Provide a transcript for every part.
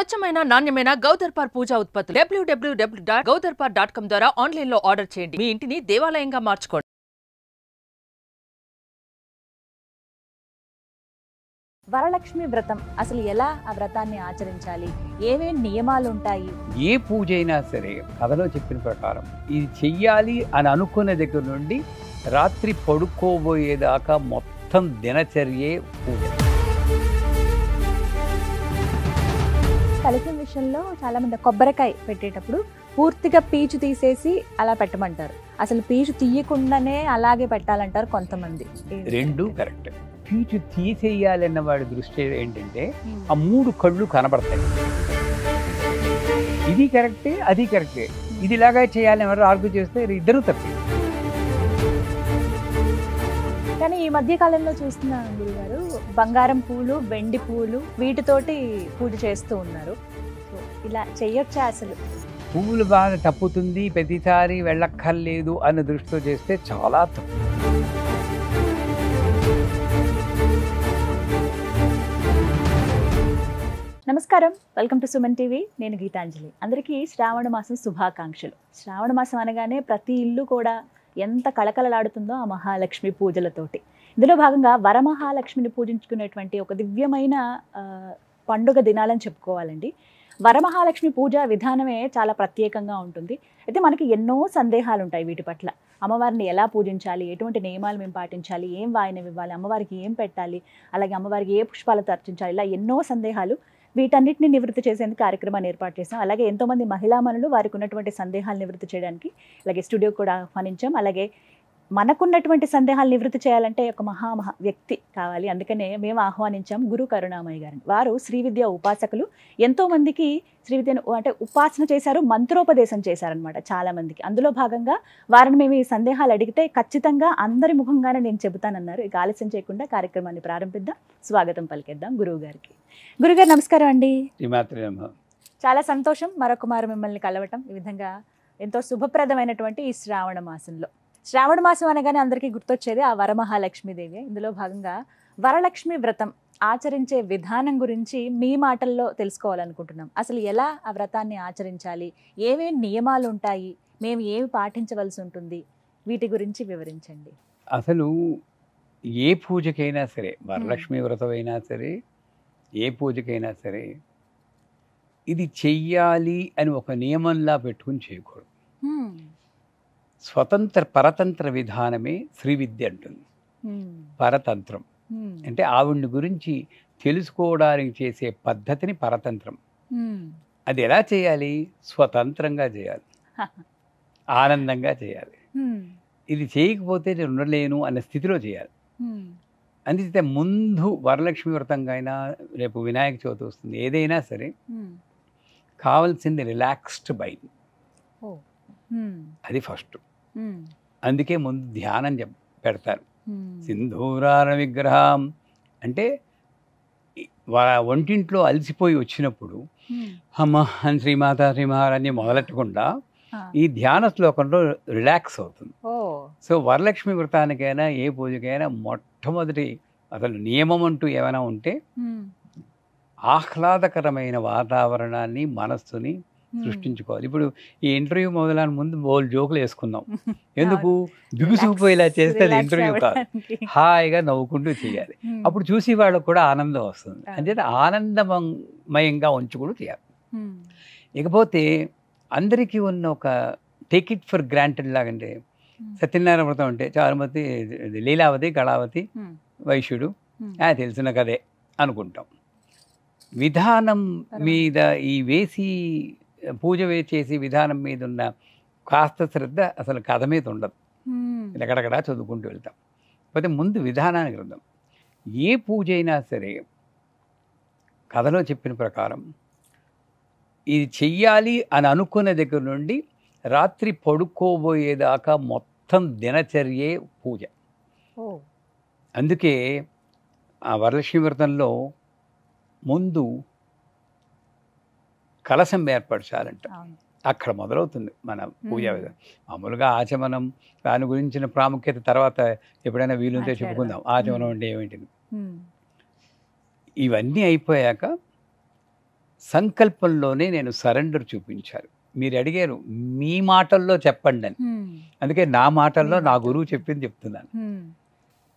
స్వచ్ఛమైన నాణ్యమైన గౌదర్పార్ పూజా ఉత్పత్తులు www.gaudarpar.com ద్వారా ఆన్లైన్ లో ఆర్డర్ చేయండి. మీ ఇంటిని దేవాలయంగా మార్చుకోండి. వరలక్ష్మి వ్రతం అసలు ఎలా ఆ వ్రతాన్ని ఆచరించాలి, ఏమేం నియమాలు ఉంటాయి? ఏ పూజ అయినా సరే కథలో చెప్పిన ప్రకారం ఇది చెయ్యాలి అని అనుకున్న దగ్గర నుండి రాత్రి పడుకోబోయేదాకా మొత్తం దినచర్యే పూజ. కలశం విషయంలో చాలా మంది కొబ్బరికాయ పెట్టేటప్పుడు పూర్తిగా పీచు తీసేసి అలా పెట్టమంటారు. అసలు పీచు తీయకుండానే అలాగే పెట్టాలంటారు కొంతమంది. రెండు కరెక్ట్. పీచు తీసేయాలన్న వాడి దృష్టి ఏంటంటే ఆ మూడు కళ్ళు కనబడతాయి. ఇది కరెక్టే, అది కరెక్టే, ఇది ఇలాగా చేయాలని ఎవరు ఆర్గ్యూ చేస్తే ఇద్దరు తప్పే. కానీ ఈ మధ్య కాలంలో చూస్తున్న గురుగారు బంగారం పూలు, వెండి పూలు వీటితోటి పూజ చేస్తూ ఉన్నారు. సో ఇలా చెయ్యొచ్చా? అసలు పువ్వులు బాగా తప్పుతుంది, ప్రతిసారి వెళ్ళక్కర్లేదు అన్న దృష్టితో చేస్తే చాలా తప్పు. నమస్కారం, వెల్కమ్ టు సుమన్ టీవీ. నేను గీతాంజలి. అందరికీ శ్రావణ మాసం శుభాకాంక్షలు. శ్రావణ మాసం అనగానే ప్రతి ఇల్లు కూడా ఎంత కళకళలాడుతుందో ఆ మహాలక్ష్మి పూజలతోటి. ఇందులో భాగంగా వరమహాలక్ష్మిని పూజించుకునేటువంటి ఒక దివ్యమైన పండుగ దినాలని చెప్పుకోవాలండి. వరమహాలక్ష్మి పూజా విధానమే చాలా ప్రత్యేకంగా ఉంటుంది. అయితే మనకి ఎన్నో సందేహాలు ఉంటాయి వీటి పట్ల. అమ్మవారిని ఎలా పూజించాలి, ఎటువంటి నియమాలు మేము పాటించాలి, ఏం వాయినం ఇవ్వాలి, అమ్మవారికి ఏం పెట్టాలి, అలాగే అమ్మవారికి ఏ పుష్పాలతో అర్చించాలి, ఇలా ఎన్నో సందేహాలు. వీటన్నిటిని నివృత్తి చేసేందుకు కార్యక్రమాన్ని ఏర్పాటు చేసాం. అలాగే ఎంతోమంది మహిళామణులు వారికి ఉన్నటువంటి సందేహాలు నివృత్తి చేయడానికి అలాగే స్టూడియో కూడా ఆహ్వానించాం. అలాగే మనకున్నటువంటి సందేహాలు నివృత్తి చేయాలంటే ఒక మహా వ్యక్తి కావాలి. అందుకనే మేము ఆహ్వానించాం గురు కరుణామయ్య గారిని. వారు శ్రీ విద్య ఉపాసకులు. ఎంతోమందికి శ్రీ విద్యను అంటే ఉపాసన చేశారు, మంత్రోపదేశం చేశారనమాట చాలా మందికి. అందులో భాగంగా వారిని మేము ఈ సందేహాలు అడిగితే ఖచ్చితంగా అందరి ముఖంగానే నేను చెబుతానన్నారు. ఇక ఆలస్యం చేయకుండా కార్యక్రమాన్ని ప్రారంభిద్దాం. స్వాగతం పలికేద్దాం గురువు గారికి. గురుగారు నమస్కారం అండి. చాలా సంతోషం మరొక మారు మిమ్మల్ని కలవటం. ఈ విధంగా ఎంతో శుభప్రదమైనటువంటి ఈ శ్రావణ మాసంలో. శ్రావణ మాసం అనగానే అందరికీ గుర్తొచ్చేది ఆ వరమహాలక్ష్మీదేవి. ఇందులో భాగంగా వరలక్ష్మి వ్రతం ఆచరించే విధానం గురించి మీ మాటల్లో తెలుసుకోవాలనుకుంటున్నాం. అసలు ఎలా ఆ వ్రతాన్ని ఆచరించాలి, ఏమేమి నియమాలు ఉంటాయి, మేము ఏమి పాటించవలసి ఉంటుంది, వీటి గురించి వివరించండి. అసలు ఏ పూజకైనా సరే, వరలక్ష్మి వ్రతం అయినా సరే, ఏ పూజకైనా సరే ఇది చెయ్యాలి అని ఒక నియమంలా పెట్టుకుని చేయకూడదు. స్వతంత్ర పరతంత్ర విధానమే శ్రీ విద్య అంటుంది. పరతంత్రం అంటే ఆవిడ్ని గురించి తెలుసుకోవడానికి చేసే పద్ధతిని పరతంత్రం. అది ఎలా చేయాలి? స్వతంత్రంగా చేయాలి, ఆనందంగా చేయాలి. ఇది చేయకపోతే నేను ఉండలేను అన్న స్థితిలో చేయాలి. అందుకే ముందు వరలక్ష్మి వ్రతంగా అయినా, రేపు వినాయక చవితి వస్తుంది, ఏదైనా సరే కావాల్సింది రిలాక్స్డ్ మైండ్. అది ఫస్ట్. అందుకే ముందు ధ్యానం పెడతారు. సింధూరార విగ్రహం అంటే ఒంటింట్లో అలసిపోయి వచ్చినప్పుడు అమ్మ అని శ్రీమాత శ్రీమహారాన్ని మొదలెట్టకుండా ఈ ధ్యాన శ్లోకంలో రిలాక్స్ అవుతుంది. సో వరలక్ష్మి వ్రతానికైనా ఏ పూజకైనా మొట్టమొదటి అసలు నియమం అంటూ ఏమైనా ఉంటే ఆహ్లాదకరమైన వాతావరణాన్ని, మనస్సుని సృష్టించుకోవాలి. ఇప్పుడు ఈ ఇంటర్వ్యూ మొదలైన ముందు బోల్ జోకులు వేసుకుందాం. ఎందుకు? బిగుసుకుపోయేలా చేస్తే అది ఇంటర్వ్యూ కాదు, హాయిగా నవ్వుకుంటూ చేయాలి. అప్పుడు చూసి వాళ్ళకు కూడా ఆనందం వస్తుంది. అంటే ఆనందమయంగా ఉంచుకుంటూ చేయాలి. ఇకపోతే అందరికీ ఉన్న ఒక టేక్ ఇట్ ఫర్ గ్రాంటెడ్ లాగంటే సత్యనారాయణ వ్రతం అంటే చాలా మంది లీలావతి, కళావతి, వైశ్యుడు తెలిసిన కదే అనుకుంటాం. విధానం మీద ఈ వేసి పూజ చేసి విధానం మీద ఉన్న కాస్త శ్రద్ధ అసలు కథ మీద ఉండదు. ఎక్కడెక్కడా చదువుకుంటూ వెళ్తాం. కాకపోతే ముందు విధానానికి వెళ్దాం. ఏ పూజ అయినా సరే కథలో చెప్పిన ప్రకారం ఇది చెయ్యాలి అని అనుకున్న దగ్గర నుండి రాత్రి పడుకోబోయేదాకా మొత్తం దినచర్యే పూజ. అందుకే ఆ వరలక్ష్మి వ్రతంలో ముందు కలశం ఏర్పరచాలంట. అక్కడ మొదలవుతుంది మన పూజా విధానం. మామూలుగా ఆచమనం, దాని గురించిన ప్రాముఖ్యత తర్వాత ఎప్పుడైనా వీలుంటే చెప్పుకుందాం. ఆచమనం అంటే ఏమిటి. ఇవన్నీ అయిపోయాక సంకల్పంలోనే నేను సరెండర్ చూపించాను. మీరు అడిగారు మీ మాటల్లో చెప్పండి అని. అందుకే నా మాటల్లో నా గురువు చెప్పింది చెప్తున్నాను.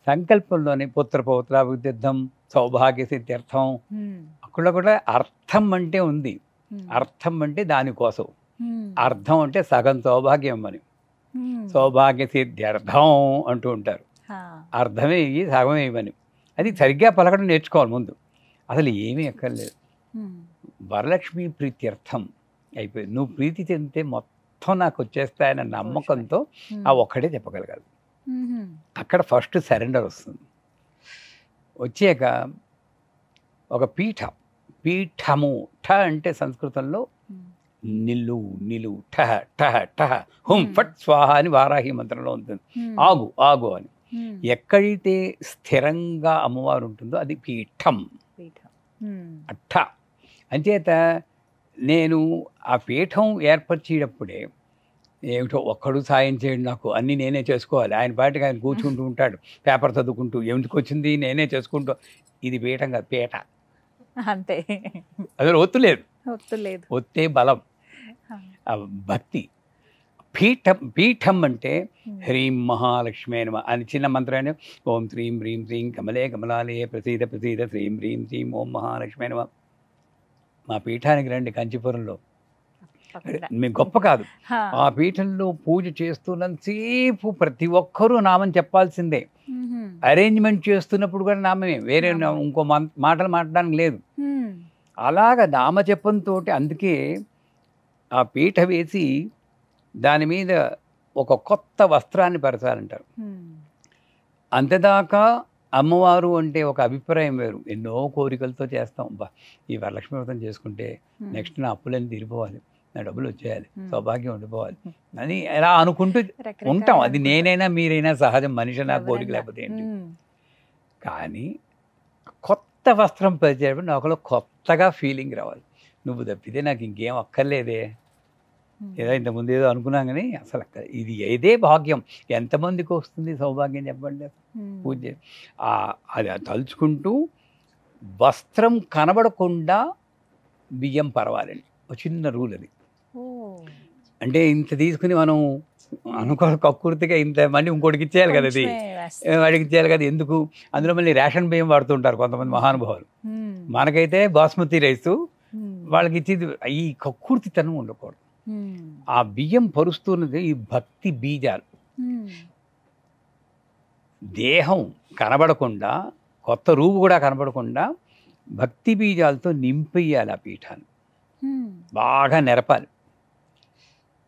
సంకల్పంలోనే పుత్ర పౌత్రాభివృద్ధిర్థం సౌభాగ్య సిద్ధ్యర్థం అక్కడ కూడా అర్థం అంటే ఉంది. అర్థం అంటే దానికోసం, అర్థం అంటే సగం సౌభాగ్యం అని, సౌభాగ్య సిద్ధ్యర్థం అంటూ ఉంటారు. అర్థమే ఇవి సగమే ఇవని. అది సరిగ్గా పలకడం నేర్చుకోవాలి ముందు. అసలు ఏమీ ఎక్కర్లేదు. వరలక్ష్మి ప్రీత్యర్థం అయిపోయింది. నువ్వు ప్రీతి చెందితే మొత్తం నాకు వచ్చేస్తాయన్న నమ్మకంతో ఆ ఒక్కడే చెప్పగలగాలి. అక్కడ ఫస్ట్ సరెండర్ వస్తుంది. వచ్చాక ఒక పీఠము ఠ అంటే సంస్కృతంలో నిలు ఠ ఠ ఠ హుం ఫట్ స్వాహ అని వారాహి మంత్రంలో ఉంటుంది. ఆగు ఆగు అని. ఎక్కడైతే స్థిరంగా అమ్మవారు ఉంటుందో అది పీఠం. అట్ట అంచేత నేను ఆ పీఠం ఏర్పరిచేటప్పుడే ఏమిటో ఒక్కడు సాయం చేయండి నాకు, అన్నీ నేనే చేసుకోవాలి. ఆయన పాటికి ఆయన కూర్చుంటూ ఉంటాడు పేపర్ చదువుకుంటూ, ఎందుకు వచ్చింది నేనే చేసుకుంటూ. ఇది పీఠం కాదు, పీట అంతే. అసలు ఒత్తు లేదు, ఒత్తే బలం, భక్తి. పీఠం అంటే హ్రీం మహాలక్ష్మి అని చిన్న మంత్రాన్ని ఓం శ్రీం హ్రీం శ్రీం కమలే కమలాలే ప్రసీద ప్రసీద శ్రీం హ్రీం శ్రీం ఓం మహాలక్ష్మి నమ. మా పీఠానికి రండి కంచిపురంలో, మీకు గొప్ప కాదు. ఆ పీఠంలో పూజ చేస్తున్నంతసేపు ప్రతి ఒక్కరూ నామం చెప్పాల్సిందే. అరేంజ్మెంట్ చేస్తున్నప్పుడు కూడా నామమే, వేరే ఇంకో మాటలు మాట్లాడడానికి లేదు. అలాగ నామజపంతో, అందుకే ఆ పీఠ వేసి దాని మీద ఒక కొత్త వస్త్రాన్ని పరచాలంటారు. అంతదాకా అమ్మవారు అంటే ఒక అభిప్రాయం వేరు. ఎన్నో కోరికలతో చేస్తాం. ఈ వరలక్ష్మి వ్రతం చేసుకుంటే నెక్స్ట్ నా అప్పులన్నీ తీరిపోవాలి, నా డబ్బులు వచ్చేయాలి, సౌభాగ్యం ఉండిపోవాలి అని ఎలా అనుకుంటూ ఉంటాం. అది నేనైనా మీరైనా సహజం, మనిషి నా కోరిక లేకపోతే ఏంటి. కానీ కొత్త వస్త్రం పరిచేటప్పుడు నాకు కొత్తగా ఫీలింగ్ రావాలి. నువ్వు తప్పితే నాకు ఇంకేం అక్కర్లేదే, ఏదో ఇంతకుముందు ఏదో అనుకున్నాం కానీ అసలు ఇది ఏదే భాగ్యం. ఎంతమందికి వస్తుంది సౌభాగ్యం చెప్పండి. పూజ అది తలుచుకుంటూ వస్త్రం కనబడకుండా బియ్యం పరవాలండి. ఒక చిన్న రూల్ అది. అంటే ఇంత తీసుకుని మనం కక్కుర్తిగా ఇంత మళ్ళీ ఇంకోటికి ఇచ్చేయాలి కదా, అది వాడికి ఇచ్చేయాలి కదా. ఎందుకు? అందులో మళ్ళీ రేషన్ బియ్యం వాడుతుంటారు కొంతమంది మహానుభావులు. మనకైతే బాస్మతి రైసు, వాళ్ళకి ఇచ్చేది. ఈ కక్కుర్తితనం ఉండకూడదు. ఆ బియ్యం పరుస్తున్నది ఈ భక్తి బీజాలు. దేహం కనబడకుండా, కొత్త రూపు కూడా కనబడకుండా భక్తి బీజాలతో నింపేయాలి ఆ పీఠాన్ని, బాగా నెరపాలి.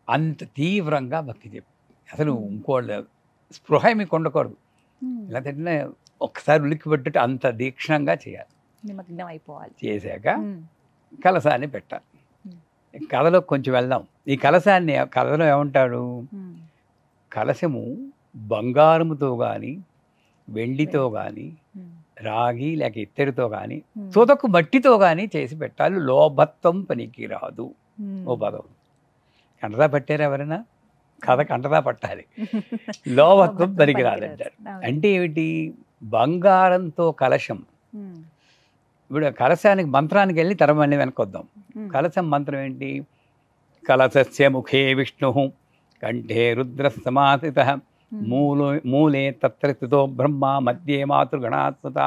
అంత తీవ్రంగా భక్తి చెప్పి అసలు ఇంకోళ్ళ స్పృహ మీకు ఉండకూడదు. ఇలా తింటే ఒక్కసారి ఉలిక్కి పట్టుట్టు అంత దీక్షణంగా చేయాలి. నిమగ్నం అయిపోవాలి. చేశాక కలశాన్ని పెట్టాలి. కథలో కొంచెం వెళ్దాం. ఈ కథలో ఏమంటాడు? కలశము బంగారముతో కానీ, వెండితో కానీ, రాగి లేక ఇత్తడితో కానీ, తుదకు మట్టితో కానీ చేసి పెట్టాలి. లోభత్వం పనికి రాదు. ఓ పదం కంటదా పట్టారు ఎవరైనా? కథ కంటదా పట్టాలి. లోభత్వం పనికి రాదంటారు. అంటే ఏమిటి? బంగారంతో కలశం. ఇప్పుడు కలశానికి మంత్రానికి వెళ్ళి తర్వాత మళ్ళీ వెనకొద్దాం. కలశం మంత్రం ఏంటి? కలశస్య ముఖే విష్ణు కంఠే రుద్ర సమాసిత మూలే తత్ర స్థితో బ్రహ్మ మధ్యే మాతృగణాత్మతా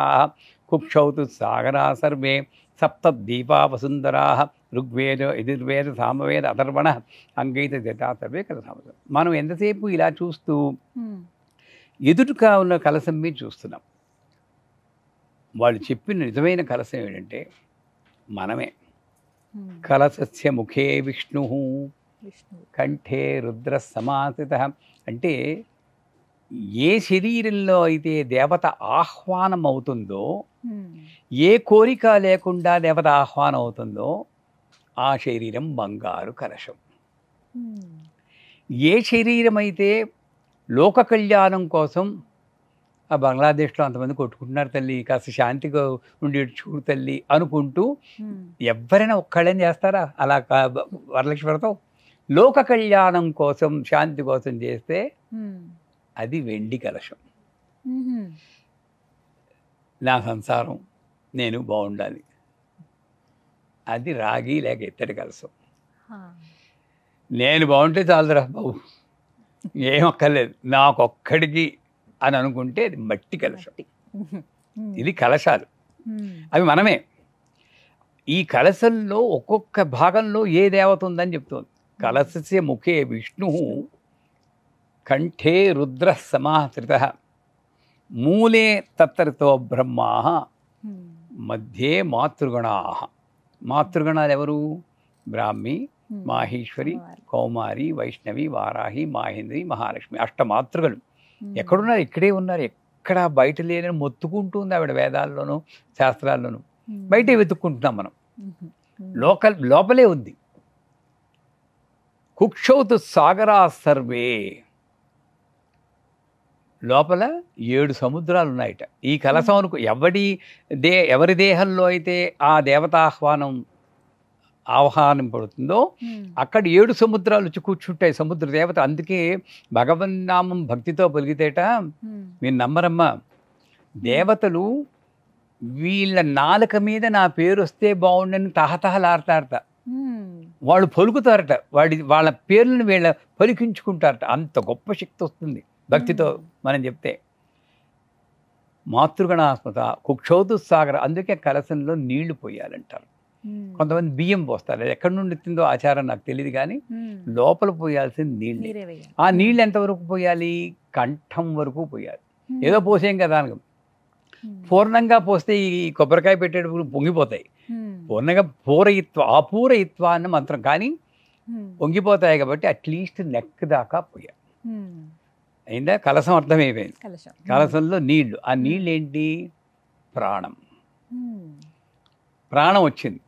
కుక్షౌ తు సాగరా సర్వే సప్తద్వీపా వసుంధరా ఋగ్వేద యజుర్వేద సామవేద అథర్వణ అంగైత జతా సర్వే కలశామతం. మనం ఎంతసేపు ఇలా చూస్తూ ఎదురుగా ఉన్న కలశం మీద చూస్తున్నాం. వాళ్ళు చెప్పిన నిజమైన కలశం ఏంటంటే మనమే. కలశస్య ముఖే విష్ణు కంఠే రుద్ర సమాసిత. అంటే ఏ శరీరంలో అయితే దేవత ఆహ్వానం అవుతుందో, ఏ కోరిక లేకుండా దేవత ఆహ్వానం అవుతుందో ఆ శరీరం బంగారు కలశం. ఏ శరీరం అయితే లోక కళ్యాణం కోసం, ఆ బంగ్లాదేశ్లో అంతమంది కొట్టుకుంటున్నారు తల్లి, కాస్త శాంతిగా ఉండి చూడు తల్లి అనుకుంటూ ఎవరైనా ఒక్కళ్ళని చేస్తారా అలా? వరలక్ష్మి వ్రతం లోక కళ్యాణం కోసం, శాంతి కోసం చేస్తే అది వెండి కలశం. నా సంసారం నేను బాగుండాలి అది రాగి లేక ఇత్తడి కలసం. నేను బాగుంటే చాలురా బాబు, ఏం అక్కర్లేదు నాకొక్కడికి అని అనుకుంటే అది మట్టి కలశం. ఇది కలశాలు, అవి మనమే. ఈ కలశంలో ఒక్కొక్క భాగంలో ఏ దేవత ఉందని చెప్తోంది. కలశస్య ముఖే విష్ణు, కంఠే రుద్ర సమాశ్రిత, మూలే తత్రతో బ్రహ్మా, మధ్యే మాతృగణా. మాతృగణాలు ఎవరు? బ్రాహ్మి, మాహేశ్వరి, కౌమారి, వైష్ణవి, వారాహి, మాహేంద్రి, మహాలక్ష్మి. అష్టమాతృగలు ఎక్కడున్నారు? ఇక్కడే ఉన్నారు. ఎక్కడ బయట లేని మొత్తుకుంటూ ఉంది ఆవిడ వేదాల్లోనూ శాస్త్రాల్లోనూ. బయటే వెతుక్కుంటున్నాం మనం, లోపలే ఉంది. కుక్షౌతు సాగరా సర్వే, లోపల 7 సముద్రాలు ఉన్నాయట. ఈ కలశంకు ఎవరి దేహంలో అయితే ఆ ఆహ్వానం పడుతుందో అక్కడ 7 సముద్రాలు వచ్చి కూర్చుంటాయి. సముద్ర దేవత. అందుకే భగవన్నామం భక్తితో పలికితేట మీరు నమ్మరమ్మా, దేవతలు వీళ్ళ నాలుక మీద నా పేరు వస్తే బాగుండని తహతహలాడతారట. వాళ్ళు పలుకుతారట, వాళ్ళ పేర్లను వీళ్ళ పలికించుకుంటారట. అంత గొప్ప శక్తి వస్తుంది భక్తితో మనం చెప్తే. మాతృగణాస్మత కుక్షౌతు సాగర. అందుకే కలశంలో నీళ్లు పోయాలంటారు. కొంతమంది బియ్యం పోస్తారు. అది ఎక్కడి నుండి తిందో ఆచారం నాకు తెలియదు, కానీ లోపల పోయాల్సిన నీళ్ళు. ఆ నీళ్ళు ఎంతవరకు పోయాలి? కంఠం వరకు పోయాలి. ఏదో పోసేం కదా అనగా, పూర్ణంగా పోస్తే ఈ కొబ్బరికాయ పెట్టేటప్పుడు పొంగిపోతాయి. పూర్ణంగా అపూరయిత్వ అన్న మంత్రం, కానీ పొంగిపోతాయి కాబట్టి అట్లీస్ట్ నెక్ దాకా పోయాలి. అయిందా? కలశం అర్థమైపోయింది. కలశంలో నీళ్లు. ఆ నీళ్ళు ఏంటి? ప్రాణం. ప్రాణం వచ్చింది.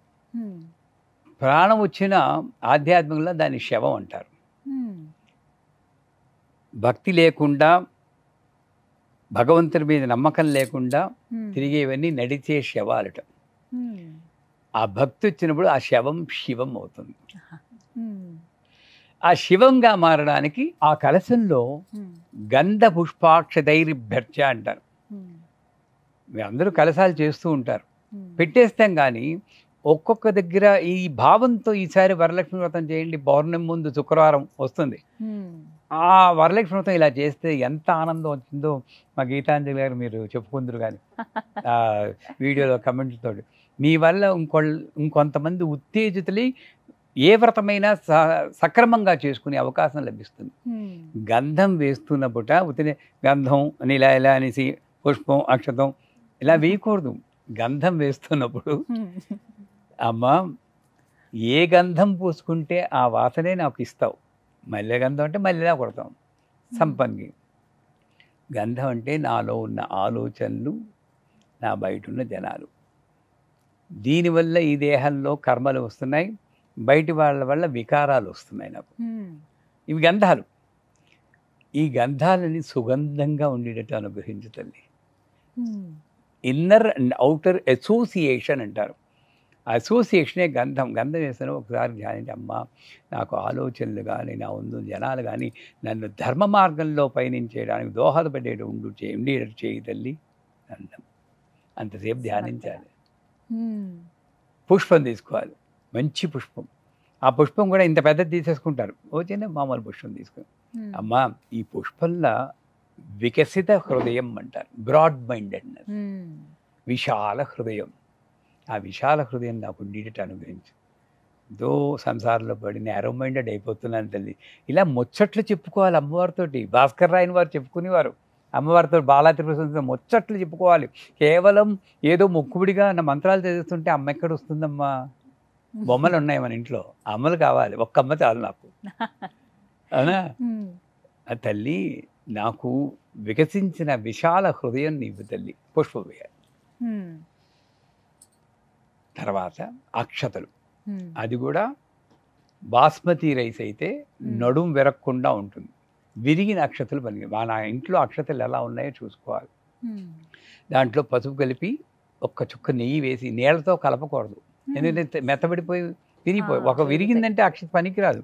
ప్రాణం వచ్చిన ఆధ్యాత్మికంలో దాన్ని శవం అంటారు. భక్తి లేకుండా, భగవంతుడి మీద నమ్మకం లేకుండా తిరిగేవన్నీ నడిచే శవాలట. ఆ భక్తి వచ్చినప్పుడు ఆ శవం శివం అవుతుంది. ఆ శివంగా మారడానికి ఆ కలశంలో గంధ పుష్పాక్షదైర్భ్యర్చ అంటారు. అందరూ కలశాలు చేస్తూ ఉంటారు, పెట్టేస్తాం. కానీ ఒక్కొక్క దగ్గర ఈ భావంతో ఈసారి వరలక్ష్మి వ్రతం చేయండి, పౌర్ణమి ముందు శుక్రవారం వస్తుంది, ఆ వరలక్ష్మి వ్రతం ఇలా చేస్తే ఎంత ఆనందం వచ్చిందో మా గీతాంజలి గారు మీరు చెప్పుకుందరు. కానీ ఆ వీడియోలో కమెంట్లతో మీ వల్ల ఇంకొంతమంది ఉత్తేజితులై ఏ వ్రతమైనా సక్రమంగా చేసుకునే అవకాశం లభిస్తుంది. గంధం వేస్తున్నప్పుట ఉత్తినే గంధం అని ఇలా అనేసి పుష్పం అక్షతం ఇలా వేయకూడదు. గంధం వేస్తున్నప్పుడు అమ్మ ఏ గంధం పూసుకుంటే ఆ వాసనే నాకు ఇస్తావు. మల్లె గంధం అంటే మల్లెలా కొడతాం. సంపంగి గంధం అంటే నాలో ఉన్న ఆలోచనలు, నా బయట ఉన్న జనాలు. దీనివల్ల ఈ దేహంలో కర్మలు వస్తున్నాయి, బయటి వాళ్ళ వల్ల వికారాలు వస్తున్నాయి నాకు. ఇవి గంధాలు. ఈ గంధాలని సుగంధంగా ఉండేటట్టు అనుగ్రహించు తల్లి. ఇన్నర్ అండ్ అవుటర్ అసోసియేషన్ అంటారు. అసోసియేషనే గంధం. గంధం వేస్తాను ఒకసారి ధ్యానించి, అమ్మ నాకు ఆలోచనలు కానీ నా ముందు జనాలు కానీ నన్ను ధర్మ మార్గంలో పయనించేయడానికి దోహదపడేట ఉండేటట్టు చేయి తల్లి. గంధం అంతసేపు ధ్యానించాలి. పుష్పం తీసుకోవాలి, మంచి పుష్పం. ఆ పుష్పం కూడా ఇంత పెద్దది తీసేసుకుంటారు, ఓచేనే మామూలు పుష్పం తీసుకుని. అమ్మ ఈ పుష్పంలో వికసిత హృదయం అంటారు, బ్రాడ్ మైండెడ్నెస్, విశాల హృదయం. ఆ విశాల హృదయం నాకు ఉండేటట్టు అనుగ్రహించు. దో సంసారంలో పడి నేరో మైండెడ్ అయిపోతున్నాను తల్లి. ఇలా ముచ్చట్లు చెప్పుకోవాలి అమ్మవారితోటి. భాస్కర్ రాయని వారు చెప్పుకునేవారు అమ్మవారితో, బాలాత్రిపుర ముచ్చట్లు చెప్పుకోవాలి. కేవలం ఏదో మొక్కుబడిగా నా మంత్రాలు చదువుతుంటే అమ్మ ఎక్కడ వస్తుందమ్మా? బొమ్మలు ఉన్నాయి మన ఇంట్లో, అమ్మలు కావాలి. ఒక్క అమ్మ చాలు నాకు, అవునా? ఆ తల్లి నాకు వికసించిన విశాల హృదయం నీవు తల్లి. పుష్పం వేయాలి. తర్వాత అక్షతలు. అది కూడా బాస్మతి రైస్ అయితే నడుం విరగకుండా ఉంటుంది. విరిగిన అక్షతలు పనికి. నా ఇంట్లో అక్షతలు ఎలా ఉన్నాయో చూసుకోవాలి. దాంట్లో పసుపు కలిపి ఒక్క చుక్క నెయ్యి వేసి, నీళ్ళతో కలపకూడదు, ఎందుకంటే మెత్తబడిపోయి విరిగిపోయి. ఒక విరిగిందంటే అక్షత పనికిరాదు.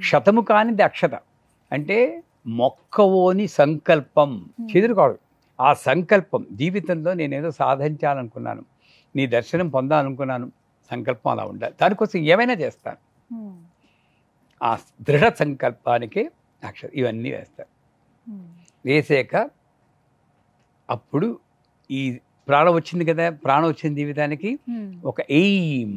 క్షతము కానిది అక్షత అంటే మొక్కవోని సంకల్పం, చెదురుకోవడం. ఆ సంకల్పం జీవితంలో నేనేదో సాధించాలనుకున్నాను, నీ దర్శనం పొందాలనుకున్నాను, సంకల్పం అలా ఉండాలి. దానికోసం ఏమైనా చేస్తాను. ఆ దృఢ సంకల్పానికి అక్షరం ఇవన్నీ వేస్తారు. వేసాక అప్పుడు ఈ ప్రాణం వచ్చింది కదా, ప్రాణం వచ్చిన జీవితానికి ఒక ఎయిమ్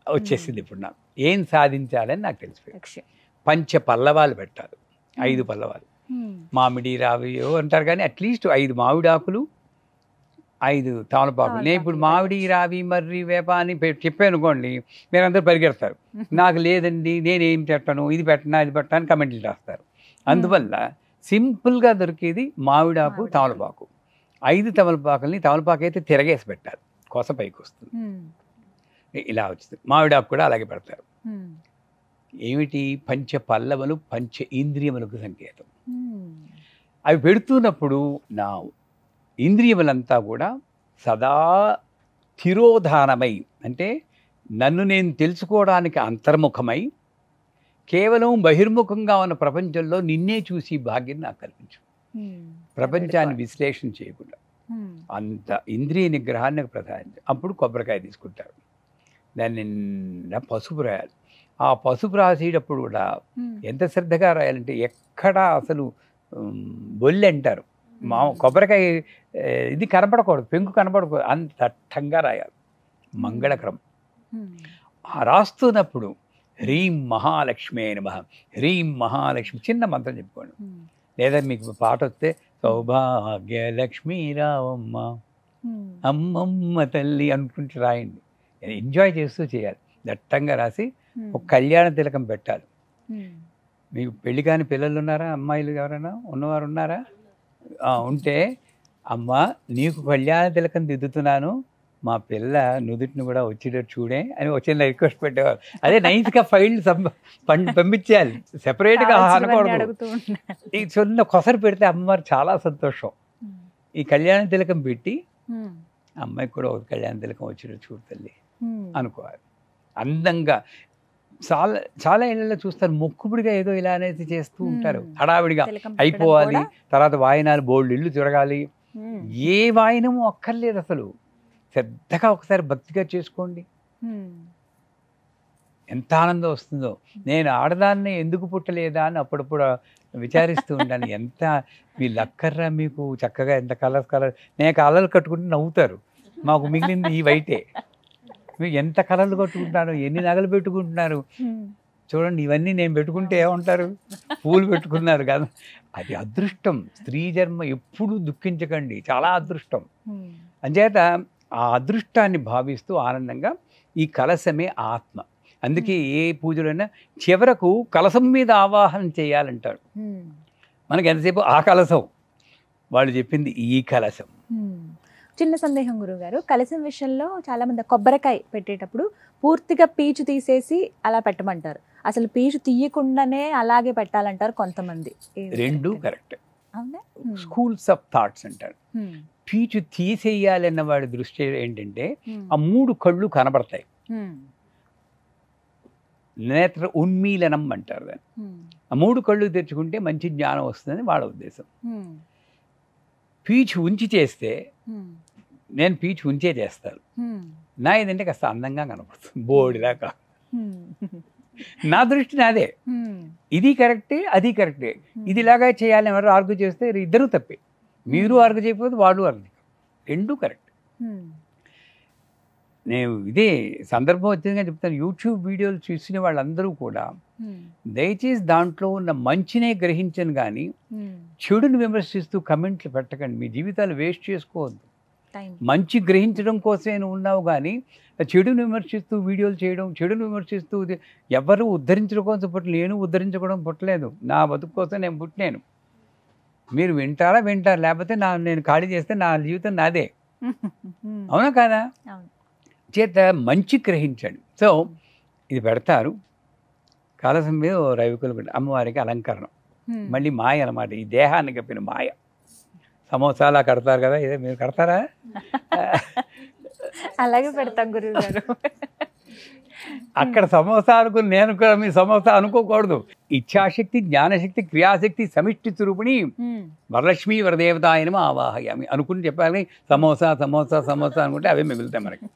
వచ్చేసింది. ఇప్పుడు నాకు ఏం సాధించాలని నాకు తెలిసిపోయింది. పంచ పల్లవాలు పెట్టాలి, 5 పల్లవాలు. మామిడి రావియో అంటారు కానీ అట్లీస్ట్ 5 మామిడి ఆకులు, 5 తమలపాకులు. నేను ఇప్పుడు మామిడి రావి మర్రి వేప అని చెప్పాను అనుకోండి, మీరందరూ పరిగెడతారు. నాకు లేదండి, నేనేం పెట్టను, ఇది పెట్టనా ఇది పెట్టా అని కమెంట్లు రాస్తారు. అందువల్ల సింపుల్గా దొరికేది మామిడాకు, తమలపాకు. 5 తమలపాకుల్ని, తమలపాకు అయితే తిరగేసి పెట్టాలి, కొస పైకి వస్తుంది, ఇలా వచ్చింది. మామిడాకు కూడా అలాగే పెడతారు. ఏమిటి? పంచ పల్లవలు పంచ ఇంద్రియములకు సంకేతం. అవి పెడుతున్నప్పుడు నా ఇంద్రియములంతా కూడా సదా తిరోధానమై, అంటే నన్ను నేను తెలుసుకోవడానికి అంతర్ముఖమై కేవలం బహిర్ముఖంగా ఉన్న ప్రపంచంలో నిన్నే చూసి భాగ్యం నాకు కల్పించు. ప్రపంచాన్ని విశ్లేషణ చేయకుండా అంత ఇంద్రియ నిగ్రహాన్ని ప్రధానం. అప్పుడు కొబ్బరికాయ తీసుకుంటారు, దాన్ని నిండా పసుపు రాయాలి. ఆ పసుపు రాసేటప్పుడు కూడా ఎంత శ్రద్ధగా రాయాలంటే ఎక్కడా అసలు బొల్లి అంటారు, కొబ్బరికాయ ఇది కనపడకూడదు, పెంకు కనపడకూడదు, అంత దట్టంగా రాయాలి, మంగళకరం. ఆ రాస్తున్నప్పుడు హ్రీం మహాలక్ష్మి నమః, హ్రీం మహాలక్ష్మి చిన్న మంత్రం చెప్పుకోండి. లేదా మీకు పాట వస్తే సౌభాగ్య లక్ష్మీ రావమ్మ అమ్మమ్మ తల్లి అనుకుంటూ రాయండి. ఎంజాయ్ చేస్తూ చేయాలి. దట్టంగా రాసి ఒక కళ్యాణ తిలకం పెట్టాలి. మీకు పెళ్లి కాని పిల్లలు ఉన్నారా? అమ్మాయిలు ఎవరైనా ఉన్నవారు ఉన్నారా? ఉంటే అమ్మ నీకు కళ్యాణ తిలకం దిద్దుతున్నాను, మా పిల్ల నుదుటిని కూడా వచ్చేటట్టు చూడే అని వచ్చిన రిక్వెస్ట్ పెట్టేవారు. అదే నైస్గా ఫైల్ పంపించేయాలి, సెపరేట్గా అనకూడదు. ఈ చిన్న కొసరు పెడితే అమ్మవారు చాలా సంతోషం. ఈ కళ్యాణ తిలకం పెట్టి అమ్మాయికి కూడా ఒక కళ్యాణ తిలకం వచ్చేటట్టు చూడు తల్లి అనుకోవాలి. అందంగా చాలా చాలా ఇళ్ళలో చూస్తారు, మొక్కుబడిగా ఏదో ఇలా అనేది చేస్తూ ఉంటారు. హడావిడిగా అయిపోవాలి, తర్వాత వాయినాలు బోల్డ్ ఇల్లు తిరగాలి. ఏ వాయినము అక్కర్లేదు అసలు. శ్రద్ధగా ఒకసారి భక్తిగా చేసుకోండి, ఎంత ఆనందం వస్తుందో. నేను ఆడదాన్ని ఎందుకు పుట్టలేదా అని అప్పుడప్పుడు విచారిస్తూ ఉంటాను. ఎంత వీళ్ళు అక్కర్రా మీకు, చక్కగా ఎంత కలర్ నేను కలర్లు కట్టుకుంటే నవ్వుతారు, మాకు మిగిలింది ఈ వైటే. మీరు ఎంత కలర్లు కట్టుకుంటున్నారు, ఎన్ని నగలు పెట్టుకుంటున్నారు చూడండి. ఇవన్నీ నేను పెట్టుకుంటే ఏమంటారు, పూలు పెట్టుకున్నారు కదా. అది అదృష్టం. స్త్రీ జన్మ ఎప్పుడూ దుఃఖించకండి, చాలా అదృష్టం. అంచేత ఆ అదృష్టాన్ని భావిస్తూ ఆనందంగా ఈ కలశమే ఆత్మ. అందుకే ఏ పూజలైనా చివరకు కలశం మీద ఆవాహన చేయాలంటారు. మనకి ఎంతసేపు ఆ కలశం, వాళ్ళు చెప్పింది ఈ కలశం. చిన్న సందేహం గురుగారు, కలశం విషయంలో చాలా మంది కొబ్బరికాయ పెట్టేటప్పుడు పూర్తిగా పీచు తీసేసి అలా పెట్టమంటారు, అసలు పీచు తీయకుండానే అలాగే పెట్టాలంటారు కొంతమంది. రెండు కరెక్ట్. స్కూల్స్ ఆఫ్ థాట్స్ అంటారు. పీచు తీసేయాలన్న వాడి దృష్టి ఏంటంటే ఆ 3 కళ్ళు కనబడతాయి, నేత్ర ఉన్మీలనం అంటారు దాన్ని. ఆ 3 కళ్ళు తెచ్చుకుంటే మంచి జ్ఞానం వస్తుందని వాళ్ళ ఉద్దేశం. పీచు ఉంచి చేస్తే, నేను పీచు ఉంచే చేస్తాను, నా ఏదంటే కాస్త అందంగా కనపడుతుంది, బోడిలాగా. నా దృష్టి నాదే, ఇది కరెక్టే అది కరెక్టే, ఇది ఇలాగా చేయాలని ఎవరు ఆర్గ్యూ చేస్తే ఇద్దరు తప్పే. మీరు ఆర్గ్యూ చేయకపోతే వాళ్ళు ఆర్గ్యూ, రెండూ కరెక్ట్. నేను ఇదే సందర్భం వచ్చిందిగా చెప్తాను, యూట్యూబ్ వీడియోలు చూసిన వాళ్ళందరూ కూడా దయచేసి దాంట్లో ఉన్న మంచినే గ్రహించను కానీ చెడుని విమర్శిస్తూ కమెంట్లు పెట్టకండి. మీ జీవితాలు వేస్ట్ చేసుకోవద్దు. మంచి గ్రహించడం కోసమే నువ్వు ఉన్నావు కానీ చెడుని విమర్శిస్తూ వీడియోలు చేయడం, చెడుని విమర్శిస్తూ ఎవరు ఉద్ధరించడం కోసం పుట్టలేదు, నేను ఉద్ధరించుకోవడం పుట్టలేదు, నా బతుకు కోసం నేను పుట్టినాను. మీరు వింటారా వింటారు, లేకపోతే నేను ఖాళీ చేస్తే నా జీవితం నాదే. అవునా కాదా? చేత మంచి గ్రహించండి. సో ఇది పెడతారు, కలశం మీద రవికులు పెట్టి అమ్మవారికి అలంకరణ. మళ్ళీ మాయ అన్నమాట, ఈ దేహాన్ని కప్పిన మాయ. సమోసాలా కడతారు కదా, ఇదే మీరు కడతారా? అలాగే పెడతాం గురువు గారు. అక్కడ సమోసా అనుకుని నేను కూడా మీ సమోసా అనుకోకూడదు. ఇచ్ఛాశక్తి, జ్ఞానశక్తి, క్రియాశక్తి సమిష్టి స్వరూపిణి వరలక్ష్మీ వరదేవతాయనమ ఆవాహయామి అనుకుని చెప్పాలి. సమోసా సమోసా సమోసా అనుకుంటే అవే మిగులుతాయి మనకి.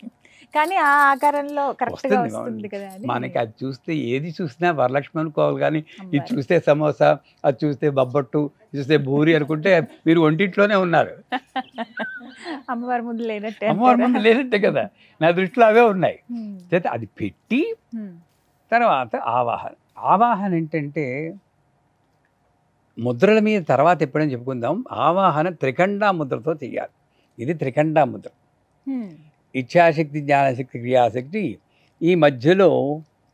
కానీ ఆ ఆకారంలో కరెక్ట్ గా వస్తుంది. వస్తుంది కదా అని మనకి అది చూస్తే ఏది చూసినా వరలక్ష్మి అనుకోవాలి, కానీ ఇది అమ్మవారు. చూస్తే సమోసా, అది చూస్తే బొబ్బట్టు, చూస్తే బూరి అనుకుంటే మీరు ఒంటింట్లోనే ఉన్నారు. అమ్మవారి ముందు లేనట్టే అమ్మవారి అంటారా? ముందు లేనట్టే కదా, నా దృష్టిలో అవే ఉన్నాయి. ఉమ్, చేత అది పెట్టి ఉమ్, తర్వాత ఆవాహన. ఆవాహన ఏంటంటే ముద్రల మీద తర్వాత ఎప్పుడైనా చెప్పుకుందాం. ఆవాహన త్రికండా ముద్రతో చెయ్యాలి. ఇది త్రికండా ముద్ర. ఉమ్, ఇచ్ఛాశక్తి, జ్ఞానశక్తి, క్రియాశక్తి ఈ మధ్యలో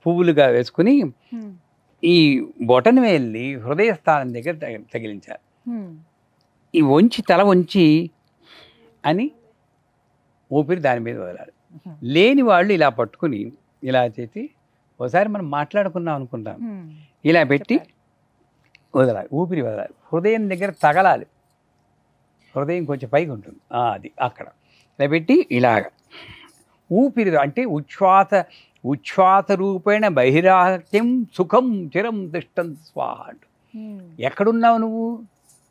పువ్వులుగా వేసుకుని ఉమ్, ఈ బొటన వేళ్ళి హృదయ స్థానం దగ్గర తగిలించాలి. ఉమ్, ఈ వంచి తల వంచి అని ఊపిరి దాని మీద వదలాలి. ఉమ్, లేని వాళ్ళు ఇలా పట్టుకుని ఇలా చేసి ఒకసారి మనం మాట్లాడుకున్నాం అనుకుంటాం, ఉమ్, ఇలా పెట్టి చెప్పారు. వదలాలి, ఊపిరి వదలాలి. హృదయం దగ్గర తగలాలి, హృదయం కొంచెం పైకి ఉంటుంది, అది అక్కడ ఇలా పెట్టి ఇలాగ ఊపిరి అంటే ఉచ్ఛ్వాస రూపేణ బహిరాహత్యం సుఖం చిరం తిష్టం స్వాహ అంటూ. ఉమ్, ఎక్కడున్నావు నువ్వు?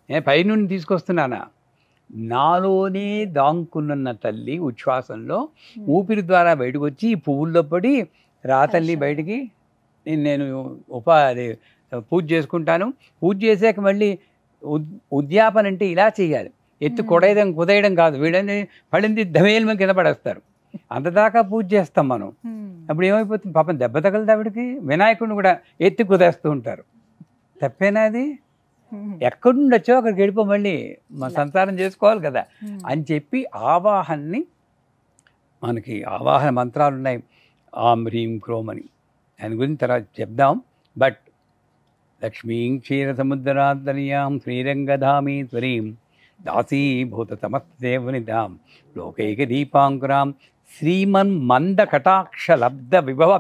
నేను పైనుండి తీసుకొస్తున్నానా? నాలోనే దాంకున్న తల్లి ఉచ్ఛ్వాసంలో ఊపిరి ద్వారా బయటకు వచ్చి ఈ పువ్వుల్లో పడి రా తల్లి బయటికి, నేను అది పూజ చేసుకుంటాను. పూజ చేశాక మళ్ళీ ఉద్యాపన అంటే ఇలా చేయాలి, ఎత్తు కుదేయడం కాదు. వీళ్ళని పడింది ధమేలు కింద పడేస్తారు. అంతదాకా పూజ చేస్తాం మనం. ఉమ్, అప్పుడు ఏమైపోతుంది, పాపం దెబ్బ తగలదు ఆవిడకి. వినాయకుడిని కూడా ఎత్తి కుదేస్తూ ఉంటారు. తప్పేనా అది? ఉమ్, ఎక్కడి నుండి వచ్చావు అక్కడికి వెళ్ళిపో, మళ్ళీ మన సంసారం చేసుకోవాలి కదా ఉమ్, అని చెప్పి ఆవాహన్ని, మనకి ఆవాహన మంత్రాలు ఉన్నాయి, ఆం హ్రీం క్రోమ్ అని. దాని గురించి తర్వాత చెప్దాం. బట్ లక్ష్మీం క్షీర సముద్రాంతర్యాం శ్రీరంగధామేశ్వరీం దాసీభూత సమస్తదేవనిధాం లోకైక దీపాంకురాం శ్రీమన్ మంద కటాక్ష లబ్ధ విభవ.